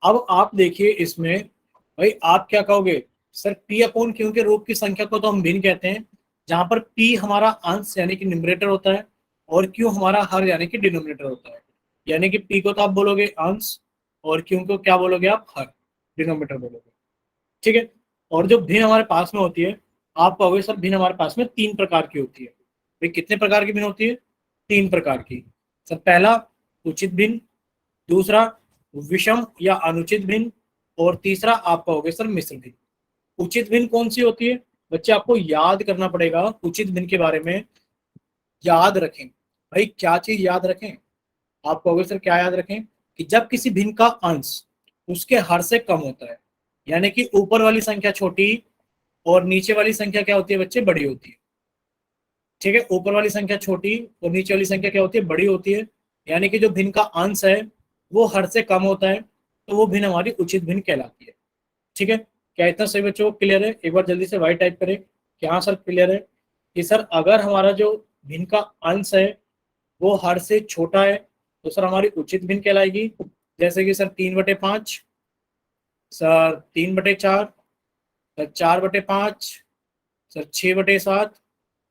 अब आप देखिए इसमें, भाई आप क्या कहोगे, सर पी अपॉन क्यू के रूप की संख्या को तो हम भिन्न कहते हैं, जहां पर पी हमारा अंश यानी कि न्यूमरेटर होता है और क्यू हमारा हर यानी कि डिनोमिनेटर होता है। यानी कि पी को तो आप बोलोगे अंश और क्यू को क्या बोलोगे, आप हर, डिनोमिनेटर बोलोगे। ठीक है, और जो भिन्न हमारे पास में होती है, आप कहोगे सर भिन्न हमारे पास में 3 प्रकार की होती है। भाई कितने प्रकार की भिन्न होती है, 3 प्रकार की। सर पहला उचित भिन्न, दूसरा विषम या अनुचित भिन्न, और तीसरा आप कहोगे सर मिश्र भिन्न। उचित भिन्न कौन सी होती है, बच्चे आपको याद करना पड़ेगा उचित भिन्न के बारे में। याद रखें, भाई क्या चीज याद रखें, आप कहोगे सर क्या याद रखें, कि जब किसी भिन्न का अंश उसके हर से कम होता है, यानी कि ऊपर वाली संख्या छोटी और नीचे वाली संख्या क्या होती है बच्चे, बड़ी होती है। ठीक है, ऊपर वाली संख्या छोटी और नीचे वाली संख्या क्या होती है, बड़ी होती है। यानी कि जो भिन्न का अंश है वो हर से कम होता है, तो वो भिन्न हमारी उचित भिन्न कहलाती है। ठीक है, क्या इतना सही बच्चों को क्लियर है। एक बार जल्दी से वाई टाइप करें कि हाँ सर क्लियर है। कि सर अगर हमारा जो भिन्न का अंश है वो हर से छोटा है तो सर हमारी उचित भिन्न कहलाएगी। जैसे कि सर 3/5, सर 3/4, सर 4/5, सर 6/7।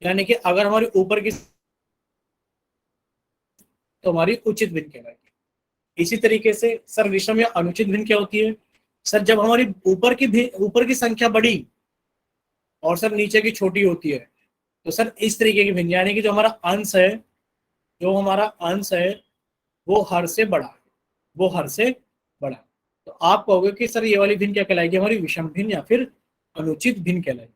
यानी कि अगर हमारी ऊपर की तो हमारी उचित भिन्न कहलाएगी। इसी तरीके से सर विषम या अनुचित भिन्न क्या होती है, सर जब हमारी ऊपर की संख्या बड़ी और सर नीचे की छोटी होती है, तो सर इस तरीके की भिन्न, यानी कि जो हमारा अंश है वो हर से बड़ा है, वो हर से बड़ा। तो आप कहोगे कि सर ये वाली भिन्न क्या कहलाएगी, हमारी विषम भिन्न या फिर अनुचित भिन्न कहलाएगी।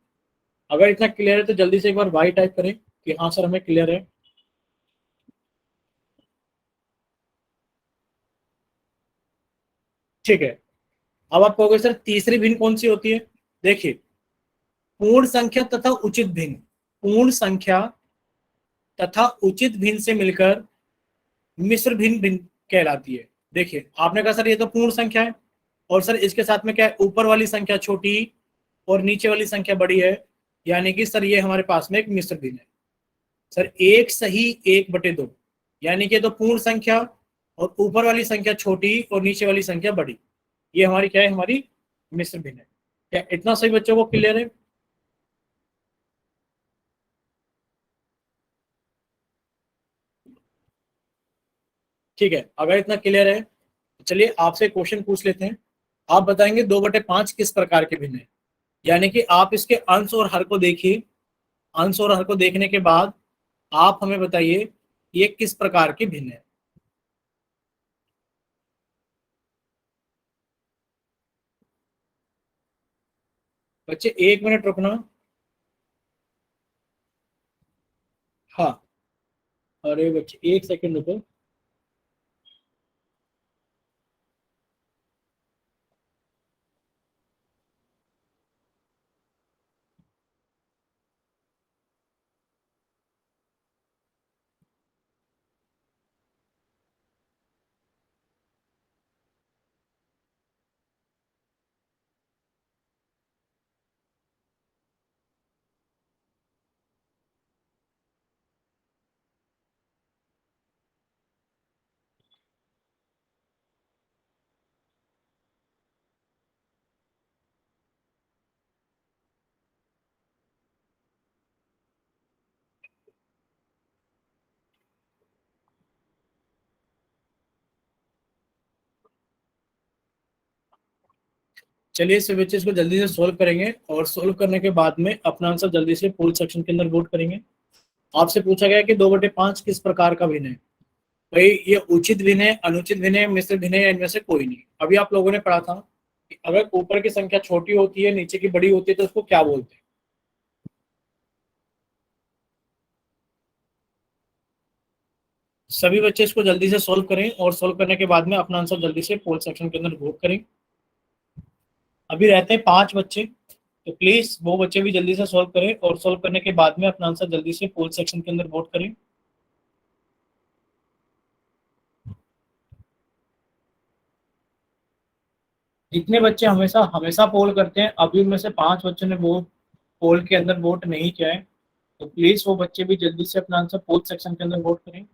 अगर इतना क्लियर है तो जल्दी से एक बार वाई टाइप करें कि हाँ सर हमें क्लियर है। ठीक है, अब आप कहोगे सर तीसरी भिन्न कौन सी होती है? देखिए, पूर्ण संख्या तथा उचित भिन्न, पूर्ण संख्या तथा उचित भिन्न से मिलकर मिश्र भिन्न भिन्न कहलाती है। देखिए आपने कहा सर ये तो पूर्ण संख्या है, और सर इसके साथ में क्या है, ऊपर वाली संख्या छोटी और नीचे वाली संख्या बड़ी है, यानी कि सर ये हमारे पास में एक मिश्र भिन्न है। सर एक सही 1/2, यानी कि तो पूर्ण संख्या और ऊपर वाली संख्या छोटी और नीचे वाली संख्या बड़ी, ये हमारी क्या है, हमारी मिश्र भिन्न है। क्या इतना सही बच्चों को क्लियर है? ठीक है, अगर इतना क्लियर है तो चलिए आपसे क्वेश्चन पूछ लेते हैं। आप बताएंगे 2/5 किस प्रकार के भिन्न है, यानी कि आप इसके अंश और हर को देखिए, अंश और हर को देखने के बाद आप हमें बताइए ये किस प्रकार की भिन्न है। बच्चे 1 मिनट रुकना। हाँ, अरे बच्चे 1 सेकंड रुको। चलिए इस बच्चे को जल्दी से सोल्व करेंगे, और सोल्व करने के बाद में अपना आंसर जल्दी से पोल सेक्शन के अंदर वोट करेंगे। आपसे पूछा गया कि 2/5 किस प्रकार का भिन्न है। भाई ये उचित भिन्न है, अनुचित भिन्न है, मिश्र भिन्न है, या इनमें से कोई नहीं। अभी आप लोगों ने पढ़ा था कि अगर ऊपर की संख्या छोटी होती है, नीचे की बड़ी होती है, तो उसको क्या बोलते हैं? सभी बच्चे इसको जल्दी से सोल्व करें, और सोल्व करने के बाद में अपना आंसर जल्दी से पोल सेक्शन के अंदर वोट करें। अभी रहते हैं 5 बच्चे, तो प्लीज वो बच्चे भी जल्दी से सोल्व करें, और सोल्व करने के बाद में अपना आंसर जल्दी से पोल सेक्शन के अंदर वोट करें। जितने बच्चे हमेशा हमेशा पोल करते हैं, अभी उनमें से 5 बच्चों ने वो पोल के अंदर वोट नहीं किया है, तो प्लीज वो बच्चे भी जल्दी से अपना आंसर पोल सेक्शन के अंदर वोट करें।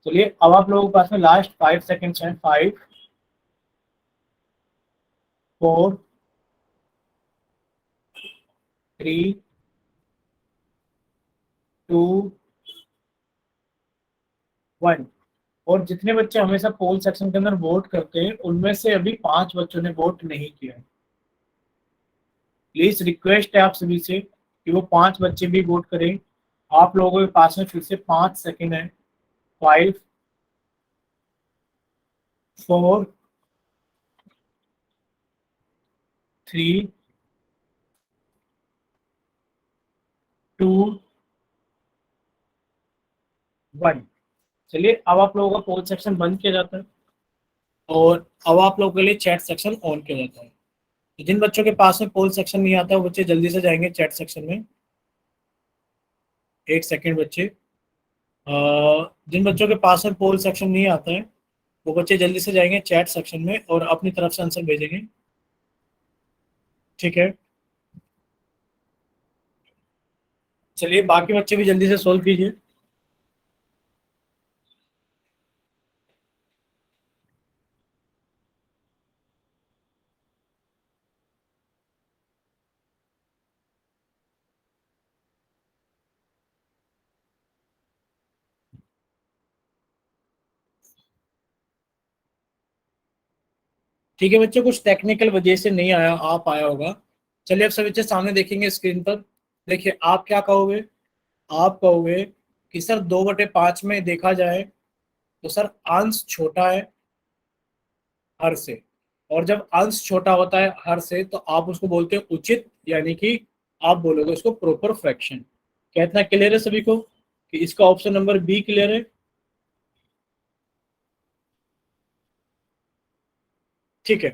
चलिए अब आप लोगों के पास में लास्ट 5 सेकेंड्स हैं। 5, 4, 3, 2, 1। और जितने बच्चे हमेशा पोल सेक्शन के अंदर वोट करते हैं, उनमें से अभी 5 बच्चों ने वोट नहीं किया है। प्लीज रिक्वेस्ट है आप सभी से कि वो 5 बच्चे भी वोट करें। आप लोगों के पास में फिर से 5 सेकेंड है। 5, 4, 3, 2, 1। चलिए अब आप लोगों का पोल सेक्शन बंद किया जाता है, और अब आप लोगों के लिए चैट सेक्शन ऑन किया जाता है। तो जिन बच्चों के पास में पोल सेक्शन नहीं आता, वो बच्चे जल्दी से जाएंगे चैट सेक्शन में। 1 सेकेंड बच्चे। जिन बच्चों के पास में पोल सेक्शन नहीं आता है, वो बच्चे जल्दी से जाएंगे चैट सेक्शन में और अपनी तरफ से आंसर भेजेंगे। ठीक है, चलिए बाकी बच्चे भी जल्दी से सोल्व कीजिए। ठीक है बच्चे, कुछ टेक्निकल वजह से नहीं आया, आप आया होगा। चलिए अब सब बच्चे सामने देखेंगे स्क्रीन पर। देखिए आप क्या कहोगे, आप कहोगे कि सर 2/5 में देखा जाए तो सर अंश छोटा है हर से, और जब अंश छोटा होता है हर से तो आप उसको बोलते हैं उचित, यानी कि आप बोलोगे उसको प्रॉपर फ्रैक्शन। क्या इतना क्लियर है सभी को कि इसका ऑप्शन नंबर बी क्लियर है? ठीक है,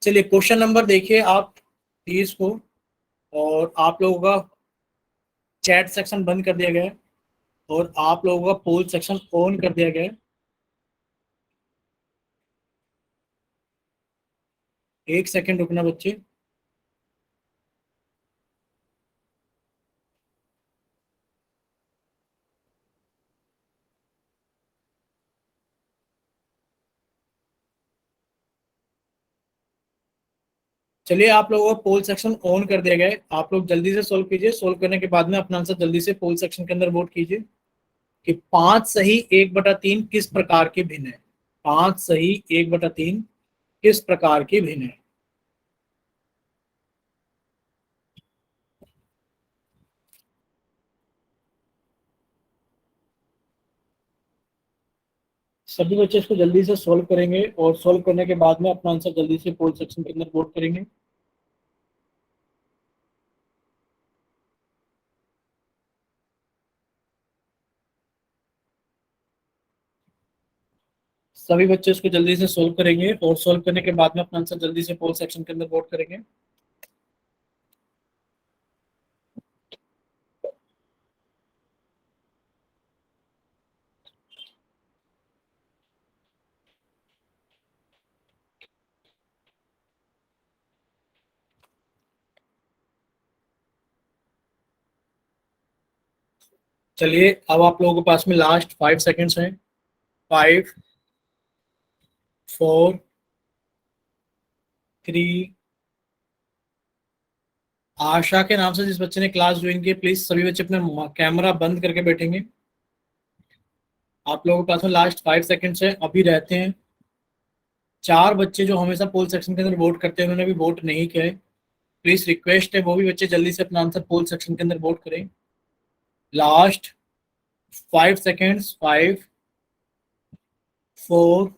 चलिए क्वेश्चन नंबर देखिए आप 30 को, और आप लोगों का चैट सेक्शन बंद कर दिया गया है और आप लोगों का पोल सेक्शन ऑन कर दिया गया है। एक सेकंड रुकना बच्चे। चलिए आप लोगों का पोल सेक्शन ऑन कर दिया गया है, आप लोग जल्दी से सोल्व कीजिए। सोल्व करने के बाद में अपना आंसर जल्दी से पोल सेक्शन के अंदर वोट कीजिए कि 5 सही 1/3 किस प्रकार के भिन्न है। 5 सही 1/3 किस प्रकार के भिन्न है? सभी बच्चे इसको जल्दी से सोल्व करेंगे और सोल्व करने के बाद में अपना आंसर जल्दी से पोल सेक्शन के अंदर वोट करेंगे। सभी बच्चे इसको जल्दी से सोल्व करेंगे और सोल्व करने के बाद में अपना आंसर जल्दी से पोल सेक्शन के अंदर वोट करेंगे। चलिए अब आप लोगों के पास में लास्ट 5 सेकेंड्स हैं। 5, 4, 3। आशा के नाम से जिस बच्चे ने क्लास ज्वाइन की, प्लीज सभी बच्चे अपने कैमरा बंद करके बैठेंगे। आप लोगों के पास में लास्ट 5 सेकेंड्स है, अभी रहते हैं। 4 बच्चे जो हमेशा पोल सेक्शन के अंदर वोट करते हैं, उन्होंने भी वोट नहीं किया है। प्लीज रिक्वेस्ट है वो भी बच्चे जल्दी से अपना आंसर पोल सेक्शन के अंदर वोट करें। Last 5 seconds. 5, 4,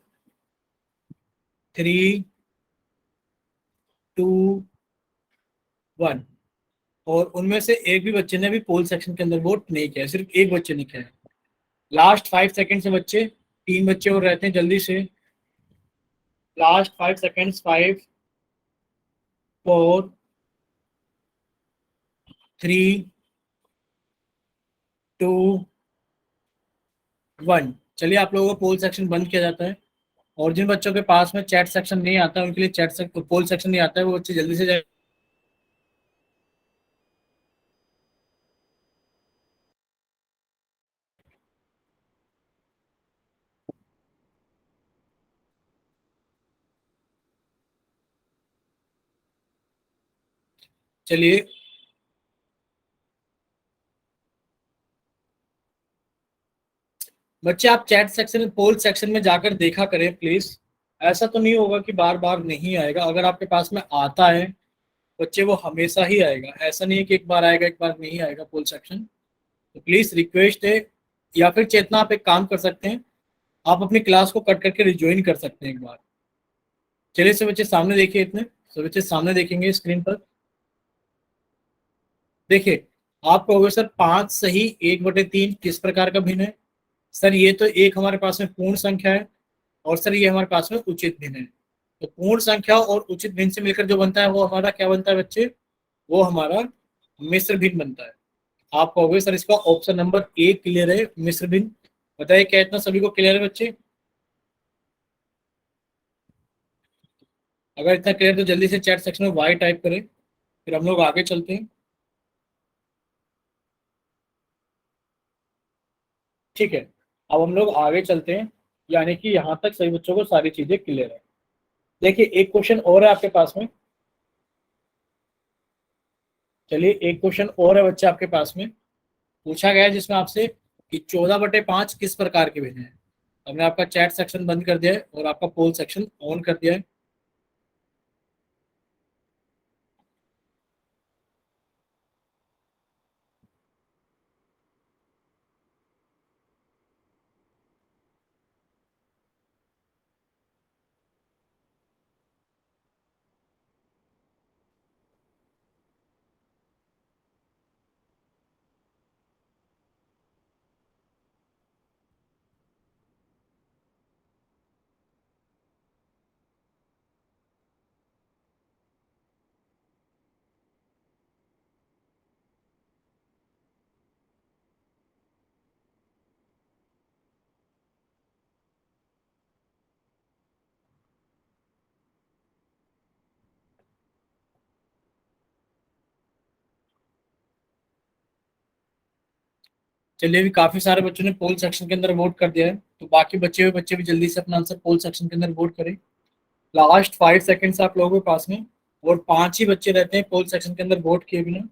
3, 2, 1। और उनमें से एक भी बच्चे ने भी पोल सेक्शन के अंदर वोट नहीं किया है, सिर्फ एक बच्चे ने किया है। लास्ट 5 सेकेंड से बच्चे, 3 बच्चे और रहते हैं, जल्दी से। Last 5 seconds. 5, 4, 3, 2, 1। चलिए आप लोगों को पोल सेक्शन बंद किया जाता है। और जिन बच्चों के पास में चैट सेक्शन नहीं आता है, उनके लिए पोल सेक्शन नहीं आता है, वो बच्चे जल्दी से जाए। चलिए बच्चे आप चैट सेक्शन पोल सेक्शन में जाकर देखा करें प्लीज। ऐसा तो नहीं होगा कि बार बार नहीं आएगा, अगर आपके पास में आता है बच्चे वो हमेशा ही आएगा। ऐसा नहीं है कि एक बार आएगा एक बार नहीं आएगा पोल सेक्शन। तो प्लीज रिक्वेस्ट है, या फिर चेतना आप एक काम कर सकते हैं, आप अपनी क्लास को कट करके रिज्वाइन कर सकते हैं एक बार। चलिए सब बच्चे सामने देखिए, इतने सब बच्चे सामने देखेंगे स्क्रीन पर। देखिए आपको होगा सर 5 सही 1/3 किस प्रकार का भिन्न है। सर ये तो एक हमारे पास में पूर्ण संख्या है, और सर ये हमारे पास में उचित भिन्न है। तो पूर्ण संख्या और उचित भिन्न से मिलकर जो बनता है वो हमारा क्या बनता है बच्चे? वो हमारा मिश्र भिन्न बनता है। आप कहोगे सर इसका ऑप्शन नंबर ए क्लियर है, मिश्र भिन्न। बताइए क्या इतना सभी को क्लियर है बच्चे? अगर इतना क्लियर तो जल्दी से चैट सेक्शन में वाई टाइप करें, फिर हम लोग आगे चलते हैं। ठीक है, अब हम लोग आगे चलते हैं, यानी कि यहाँ तक सभी बच्चों को सारी चीजें क्लियर है। देखिए एक क्वेश्चन और है आपके पास में। चलिए एक क्वेश्चन और है बच्चे आपके पास में, पूछा गया है जिसमें आपसे कि 14/5 किस प्रकार के भिन्न है। हमने आपका चैट सेक्शन बंद कर दिया है और आपका पोल सेक्शन ऑन कर दिया है। चलिए, अभी काफी सारे बच्चों ने पोल सेक्शन के अंदर वोट कर दिया है, तो बाकी बचे हुए बच्चे भी जल्दी से अपना आंसर पोल सेक्शन के अंदर वोट करें। लास्ट 5 सेकेंड्स आप लोगों के पास में, और 5 ही बच्चे रहते हैं पोल सेक्शन के अंदर वोट किए बिना।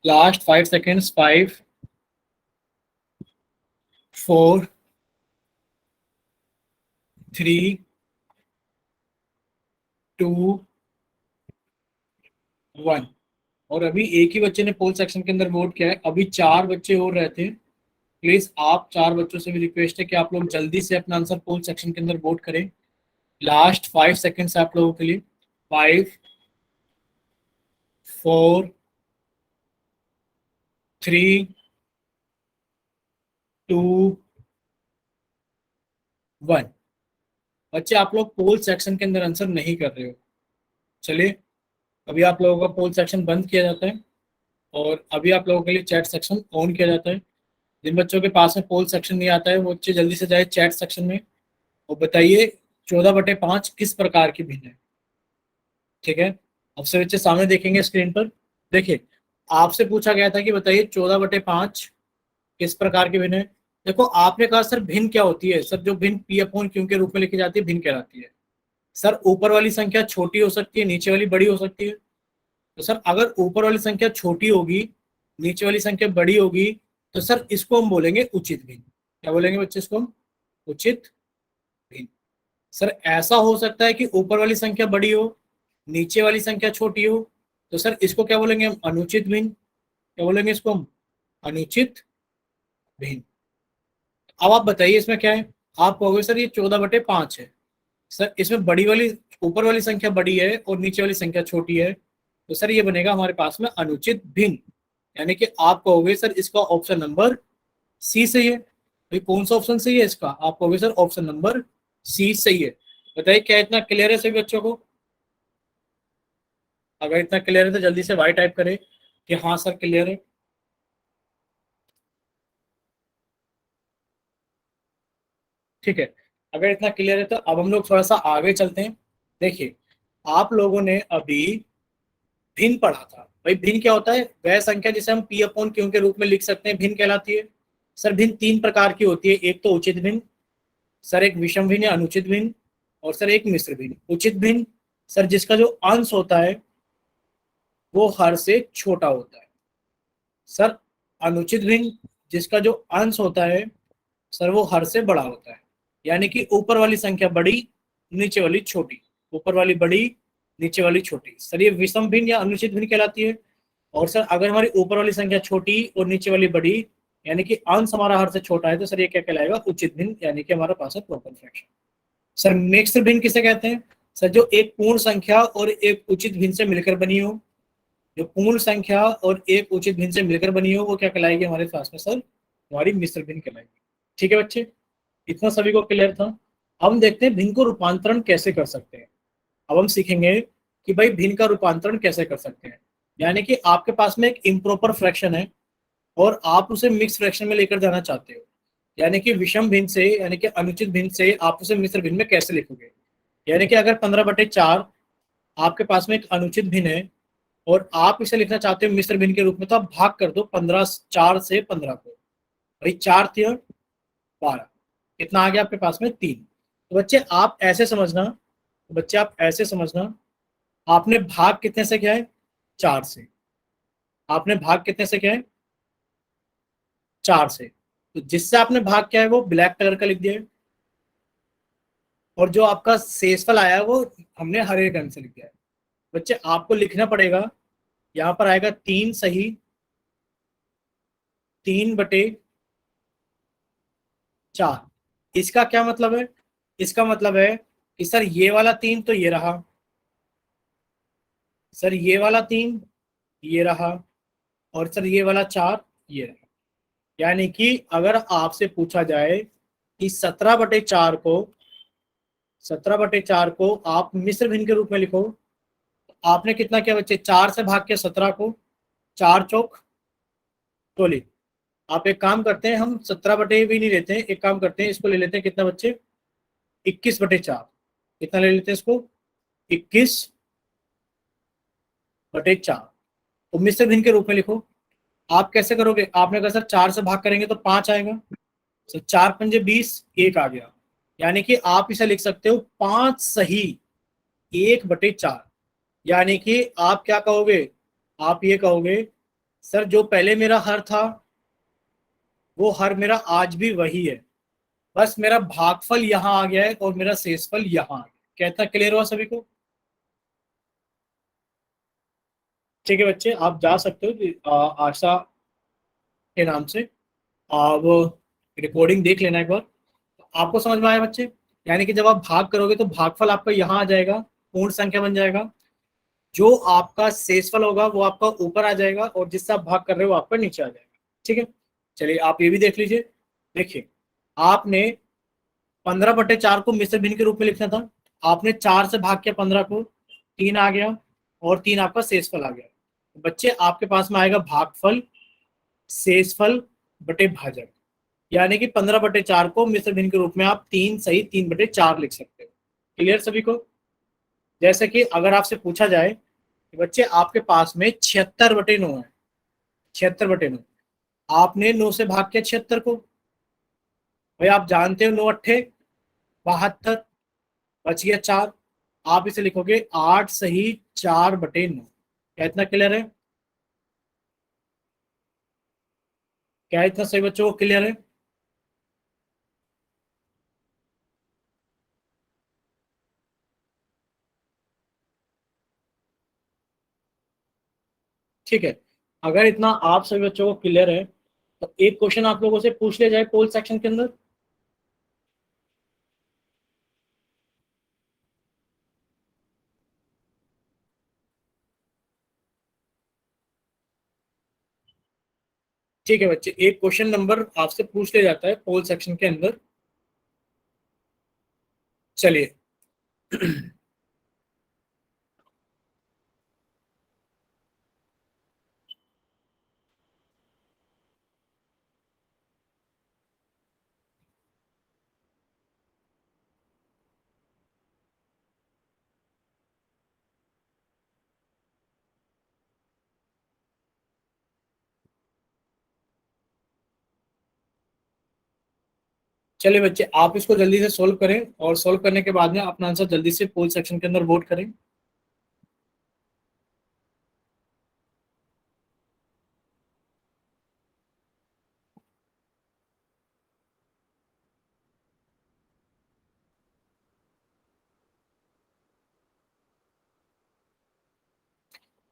Last 5 seconds, 5, 4, 3, 2, 1। और अभी एक ही बच्चे ने पोल सेक्शन के अंदर वोट किया है, अभी 4 बच्चे और रहते हैं। प्लीज आप 4 बच्चों से भी रिक्वेस्ट है कि आप लोग जल्दी से अपना आंसर पोल सेक्शन के अंदर वोट करें। लास्ट 5 सेकेंड्स आप लोगों के लिए, 5, 4, 3, 2, 1। बच्चे आप लोग पोल सेक्शन के अंदर आंसर नहीं कर रहे हो। चलिए, अभी आप लोगों का पोल सेक्शन बंद किया जाता है और अभी आप लोगों के लिए चैट सेक्शन ऑन किया जाता है। जिन बच्चों के पास में पोल सेक्शन नहीं आता है वो बच्चे जल्दी से जाए चैट सेक्शन में और बताइए 14/5 किस प्रकार की भिन्न है। ठीक है, अब से बच्चे सामने देखेंगे स्क्रीन पर। देखिए, आपसे पूछा गया था कि बताइए 14/5 किस प्रकार की भिन्न है। देखो, आपने कहा सर भिन्न क्या होती है। सर जो भिन्न P/Q के रूप में लिखी जाती है भिन्न कहलाती है। सर ऊपर वाली संख्या छोटी हो सकती है, नीचे वाली बड़ी हो सकती है। तो सर अगर ऊपर वाली संख्या छोटी होगी, नीचे वाली संख्या बड़ी होगी, तो सर इसको हम बोलेंगे उचित भिन्न। क्या बोलेंगे बच्चे इसको हम? उचित भिन्न। सर ऐसा हो सकता है कि ऊपर वाली संख्या बड़ी हो, नीचे वाली संख्या छोटी हो, तो सर इसको क्या बोलेंगे हम? अनुचित भिन्न। क्या बोलेंगे इसको हम? अनुचित भिन्न। अब आप बताइए इसमें क्या है। आप कहोगे सर ये 14/5 है। सर इसमें बड़ी वाली, ऊपर वाली संख्या बड़ी है और नीचे वाली संख्या छोटी है, तो सर ये बनेगा हमारे पास में अनुचित भिन्न। यानी कि आप कहोगे सर इसका ऑप्शन नंबर सी सही है। भाई कौन सा ऑप्शन सही है इसका? आप कहोगे सर ऑप्शन नंबर सी सही है। बताइए क्या इतना क्लियर है सभी बच्चों को? अगर इतना क्लियर है तो जल्दी से वाई टाइप करें कि हाँ सर क्लियर है। ठीक है, अगर इतना क्लियर है तो अब हम लोग थोड़ा सा आगे चलते हैं। देखिए, आप लोगों ने अभी भिन्न पढ़ा था। भाई भिन्न क्या होता है? वह संख्या जिसे हम P/Q के रूप में लिख सकते हैं भिन्न कहलाती है। सर भिन्न 3 प्रकार की होती है। एक तो उचित भिन्न, सर एक विषम भिन्न या अनुचित भिन्न, और सर एक मिश्र भिन्न। उचित भिन्न सर जिसका जो अंश होता है वो हर से छोटा होता है। सर अनुचित भिन्न जिसका जो अंश होता है सर वो हर से बड़ा होता है। यानी कि ऊपर वाली संख्या बड़ी, नीचे वाली छोटी। ऊपर वाली बड़ी, नीचे वाली छोटी। सर ये विषम भिन्न या अनुचित भिन्न कहलाती है। और सर अगर हमारी ऊपर वाली संख्या छोटी और नीचे वाली बड़ी, यानी कि अंश हमारा हर से छोटा है, तो सर ये क्या कहलाएगा? उचित भिन्न, यानी कि हमारा पास है प्रॉपर फ्रैक्शन। सर मिक्स्ड भिन्न किसे कहते हैं? सर जो एक पूर्ण संख्या और एक उचित भिन्न से मिलकर बनी हो। जो पूर्ण संख्या और एक उचित भिन्न से मिलकर बनी हो वो क्या कहलाएगी हमारे पास में? सर हमारी मिश्र भिन्न कहलाएगी। ठीक है बच्चे, इतना सभी को क्लियर था। अब हम देखते हैं भिन्न को रूपांतरण कैसे कर सकते हैं। अब हम सीखेंगे कि भाई भिन्न का रूपांतरण कैसे कर सकते हैं। यानी कि आपके पास में एक इम्प्रॉपर फ्रैक्शन है और आप उसे मिक्स फ्रैक्शन में लेकर जाना चाहते हो। यानी कि विषम भिन्न से, यानी कि अनुचित भिन्न से आप उसे मिश्र भिन्न में कैसे लिखोगे। यानी कि अगर 15/4 आपके पास में एक अनुचित भिन्न है और आप इसे लिखना चाहते हो मिश्र भिन्न के रूप में, तो आप भाग कर दो 15, 4 से 15 को। भाई 4 तिया 12, कितना आ गया आपके पास में? 3। तो बच्चे आप ऐसे समझना, आपने भाग कितने से किया है? 4 से। आपने भाग कितने से किया है? 4 से। तो जिससे आपने भाग किया है वो ब्लैक कलर का लिख दिया है, और जो आपका शेषफल आया है वो हमने हरे रंग से लिख दिया है। बच्चे आपको लिखना पड़ेगा, यहाँ पर आएगा 3 सही, 3/4। इसका क्या मतलब है? इसका मतलब है कि सर ये वाला 3 तो ये रहा, सर ये वाला 3 ये रहा, और सर ये वाला 4 ये रहा। यानी कि अगर आपसे पूछा जाए कि 17/4 को आप मिश्र भिन्न के रूप में लिखो, तो आपने कितना किया बच्चे? 4 से भाग के 17 को, 4 चौक 16। आप एक काम करते हैं, हम 17 भी नहीं लेते हैं, एक काम करते हैं इसको ले लेते हैं कितना बच्चे? 21/4। कितना ले लेते हैं इसको? 21/4। तो मिश्र भिन्न के रूप में लिखो। आप कैसे करोगे, आपने कहा सर 4 से भाग करेंगे तो 5 आएगा, तो 4 पंजे 20, 1 आ गया। यानी कि आप इसे लिख सकते हो 5 सही 1/4। यानी कि आप क्या कहोगे, आप ये कहोगे सर जो पहले मेरा हर था वो हर मेरा आज भी वही है, बस मेरा भागफल यहाँ आ गया है और मेरा शेषफल यहाँ आ गया। कहता क्लियर हुआ सभी को? ठीक है बच्चे, आप जा सकते हो आशा के नाम से। आप रिकॉर्डिंग देख लेना एक बार, आपको समझ में आया बच्चे? यानी कि जब आप भाग करोगे तो भागफल आपका यहाँ आ जाएगा, पूर्ण संख्या बन जाएगा, जो आपका शेषफल होगा वो आपका ऊपर आ जाएगा और जिससे आप भाग कर रहे हो आपका नीचे आ जाएगा। ठीक है, चलिए आप ये भी देख लीजिए। देखिए, आपने 15/4 को मिश्र भिन्न के रूप में लिखना था, आपने 4 से भाग किया 15 को, 3 आ गया और 3 आपका शेषफल आ गया। तो बच्चे आपके पास में आएगा भागफल शेषफल बटे भाजक। यानी कि 15/4 को मिश्र भिन्न के रूप में आप 3 सही 3/4 लिख सकते हो। क्लियर सभी को? जैसे कि अगर आपसे पूछा जाए कि बच्चे आपके पास में 76/9 है, 76/9, आपने 9 से भाग किया 76 को, भाई आप जानते हो 9 अट्ठे 72, बच गया 4। आप इसे लिखोगे 8 सही 4/9। क्या इतना क्लियर है? क्या इतना सही बच्चों को क्लियर है? ठीक है, अगर इतना आप सभी बच्चों को क्लियर है तो एक क्वेश्चन आप लोगों से पूछ लिया जाए पोल सेक्शन के अंदर। ठीक है बच्चे, एक क्वेश्चन नंबर आपसे पूछ लिया जाता है पोल सेक्शन के अंदर। चलिए चलिए बच्चे, आप इसको जल्दी से सोल्व करें और सोल्व करने के बाद में अपना आंसर जल्दी से पोल सेक्शन के अंदर वोट करें।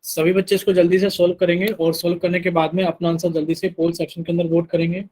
सभी बच्चे इसको जल्दी से सोल्व करेंगे और सोल्व करने के बाद में अपना आंसर जल्दी से पोल सेक्शन के अंदर वोट करेंगे।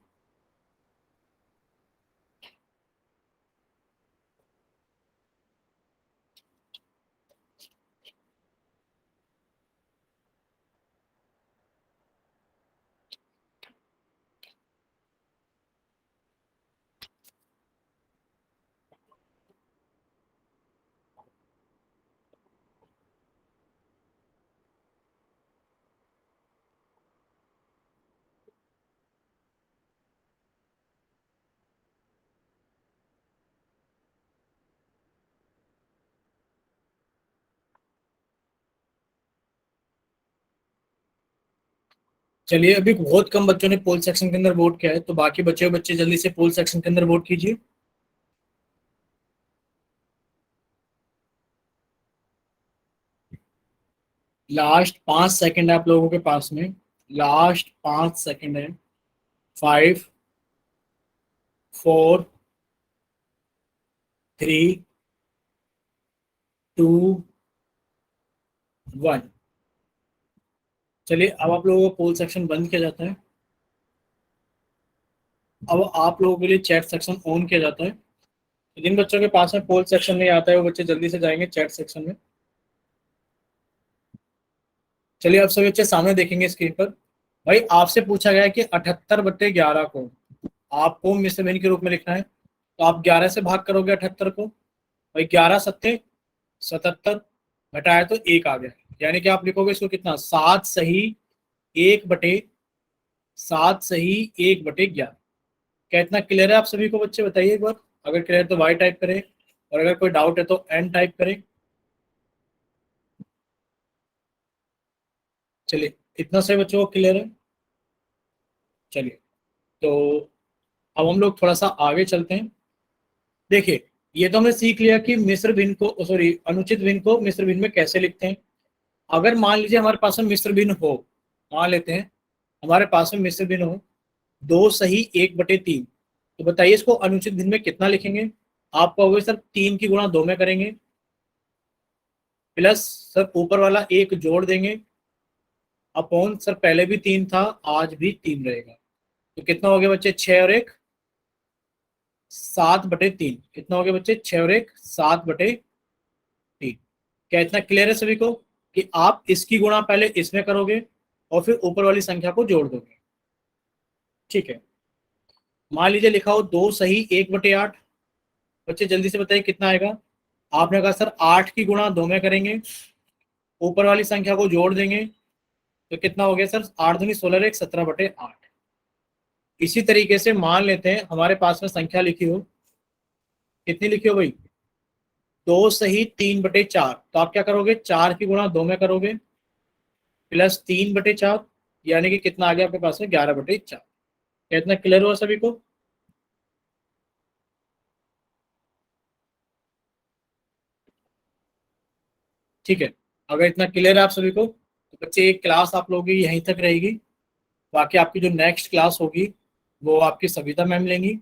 चलिए, अभी बहुत कम बच्चों ने पोल सेक्शन के अंदर वोट किया है, तो बाकी बचे हुए बच्चे जल्दी से पोल सेक्शन के अंदर वोट कीजिए। लास्ट 5 सेकंड है आप लोगों के पास में, लास्ट 5 सेकंड है। 5, 4, 3, 2, 1। चलिए, अब आप लोगों को पोल सेक्शन बंद किया जाता है। अब आप लोगों के लिए चैट सेक्शन ऑन किया जाता है। जिन बच्चों के पास में पोल सेक्शन नहीं आता है वो बच्चे जल्दी से जाएंगे चैट सेक्शन में। चलिए, अब सभी बच्चे सामने देखेंगे स्क्रीन पर। भाई आपसे पूछा गया है कि 78/11 को आपको मिश्र भिन्न के रूप में लिखना है, तो आप 11 से भाग करोगे 78 को, भाई 11 सत्ते 77, घटाया तो 1 आ गया। यानी कि आप लिखोगे इसको कितना, 7 सही 1/11। क्या इतना क्लियर है आप सभी को बच्चे? बताइए एक बार, अगर क्लियर है तो वाई टाइप करें और अगर कोई डाउट है तो एन टाइप करें। चलिए, इतना से बच्चों को क्लियर है? चलिए, तो अब हम लोग थोड़ा सा आगे चलते हैं। देखिए, ये तो हमने सीख लिया कि मिश्र भिन्न को, सॉरी, अनुचित भिन्न को मिश्र भिन्न में कैसे लिखते हैं। अगर मान लीजिए हमारे पास में मिश्र भिन्न हो, मान लेते हैं हमारे पास में मिश्र भिन्न हो 2 सही 1/3, तो बताइए इसको अनुचित भिन्न में कितना लिखेंगे? आप कहोगे सर 3 की गुणा 2 में करेंगे, प्लस सर ऊपर वाला 1 जोड़ देंगे, अपॉन सर पहले भी 3 था, आज भी 3 रहेगा। तो कितना हो गया बच्चे? 6 और 1 7/3। कितना हो गया बच्चे? 6 और 1 7/3। क्या इतना क्लियर है सभी को कि आप इसकी गुणा पहले इसमें करोगे और फिर ऊपर वाली संख्या को जोड़ दोगे? ठीक है, मान लीजिए लिखा हो 2 सही 1/8। बच्चे जल्दी से बताइए कितना आएगा? आपने कहा सर 8 की गुणा 2 में करेंगे, ऊपर वाली संख्या को जोड़ देंगे, तो कितना हो गया सर? 8 दूनी 16 1 17/8। इसी तरीके से मान लेते हैं हमारे पास में संख्या लिखी हो, कितनी लिखी हो भाई? 2 सही 3/4। तो आप क्या करोगे? 4 की गुणा 2 में करोगे, प्लस 3/4, यानी कि कितना आ गया आपके पास में? 11/4। क्या इतना क्लियर हुआ सभी को? ठीक है, अगर इतना क्लियर है आप सभी को, तो बच्चे एक क्लास आप लोगों की यहीं तक रहेगी। बाकी आपकी जो नेक्स्ट क्लास होगी वो आपकी सविता मैम लेंगी।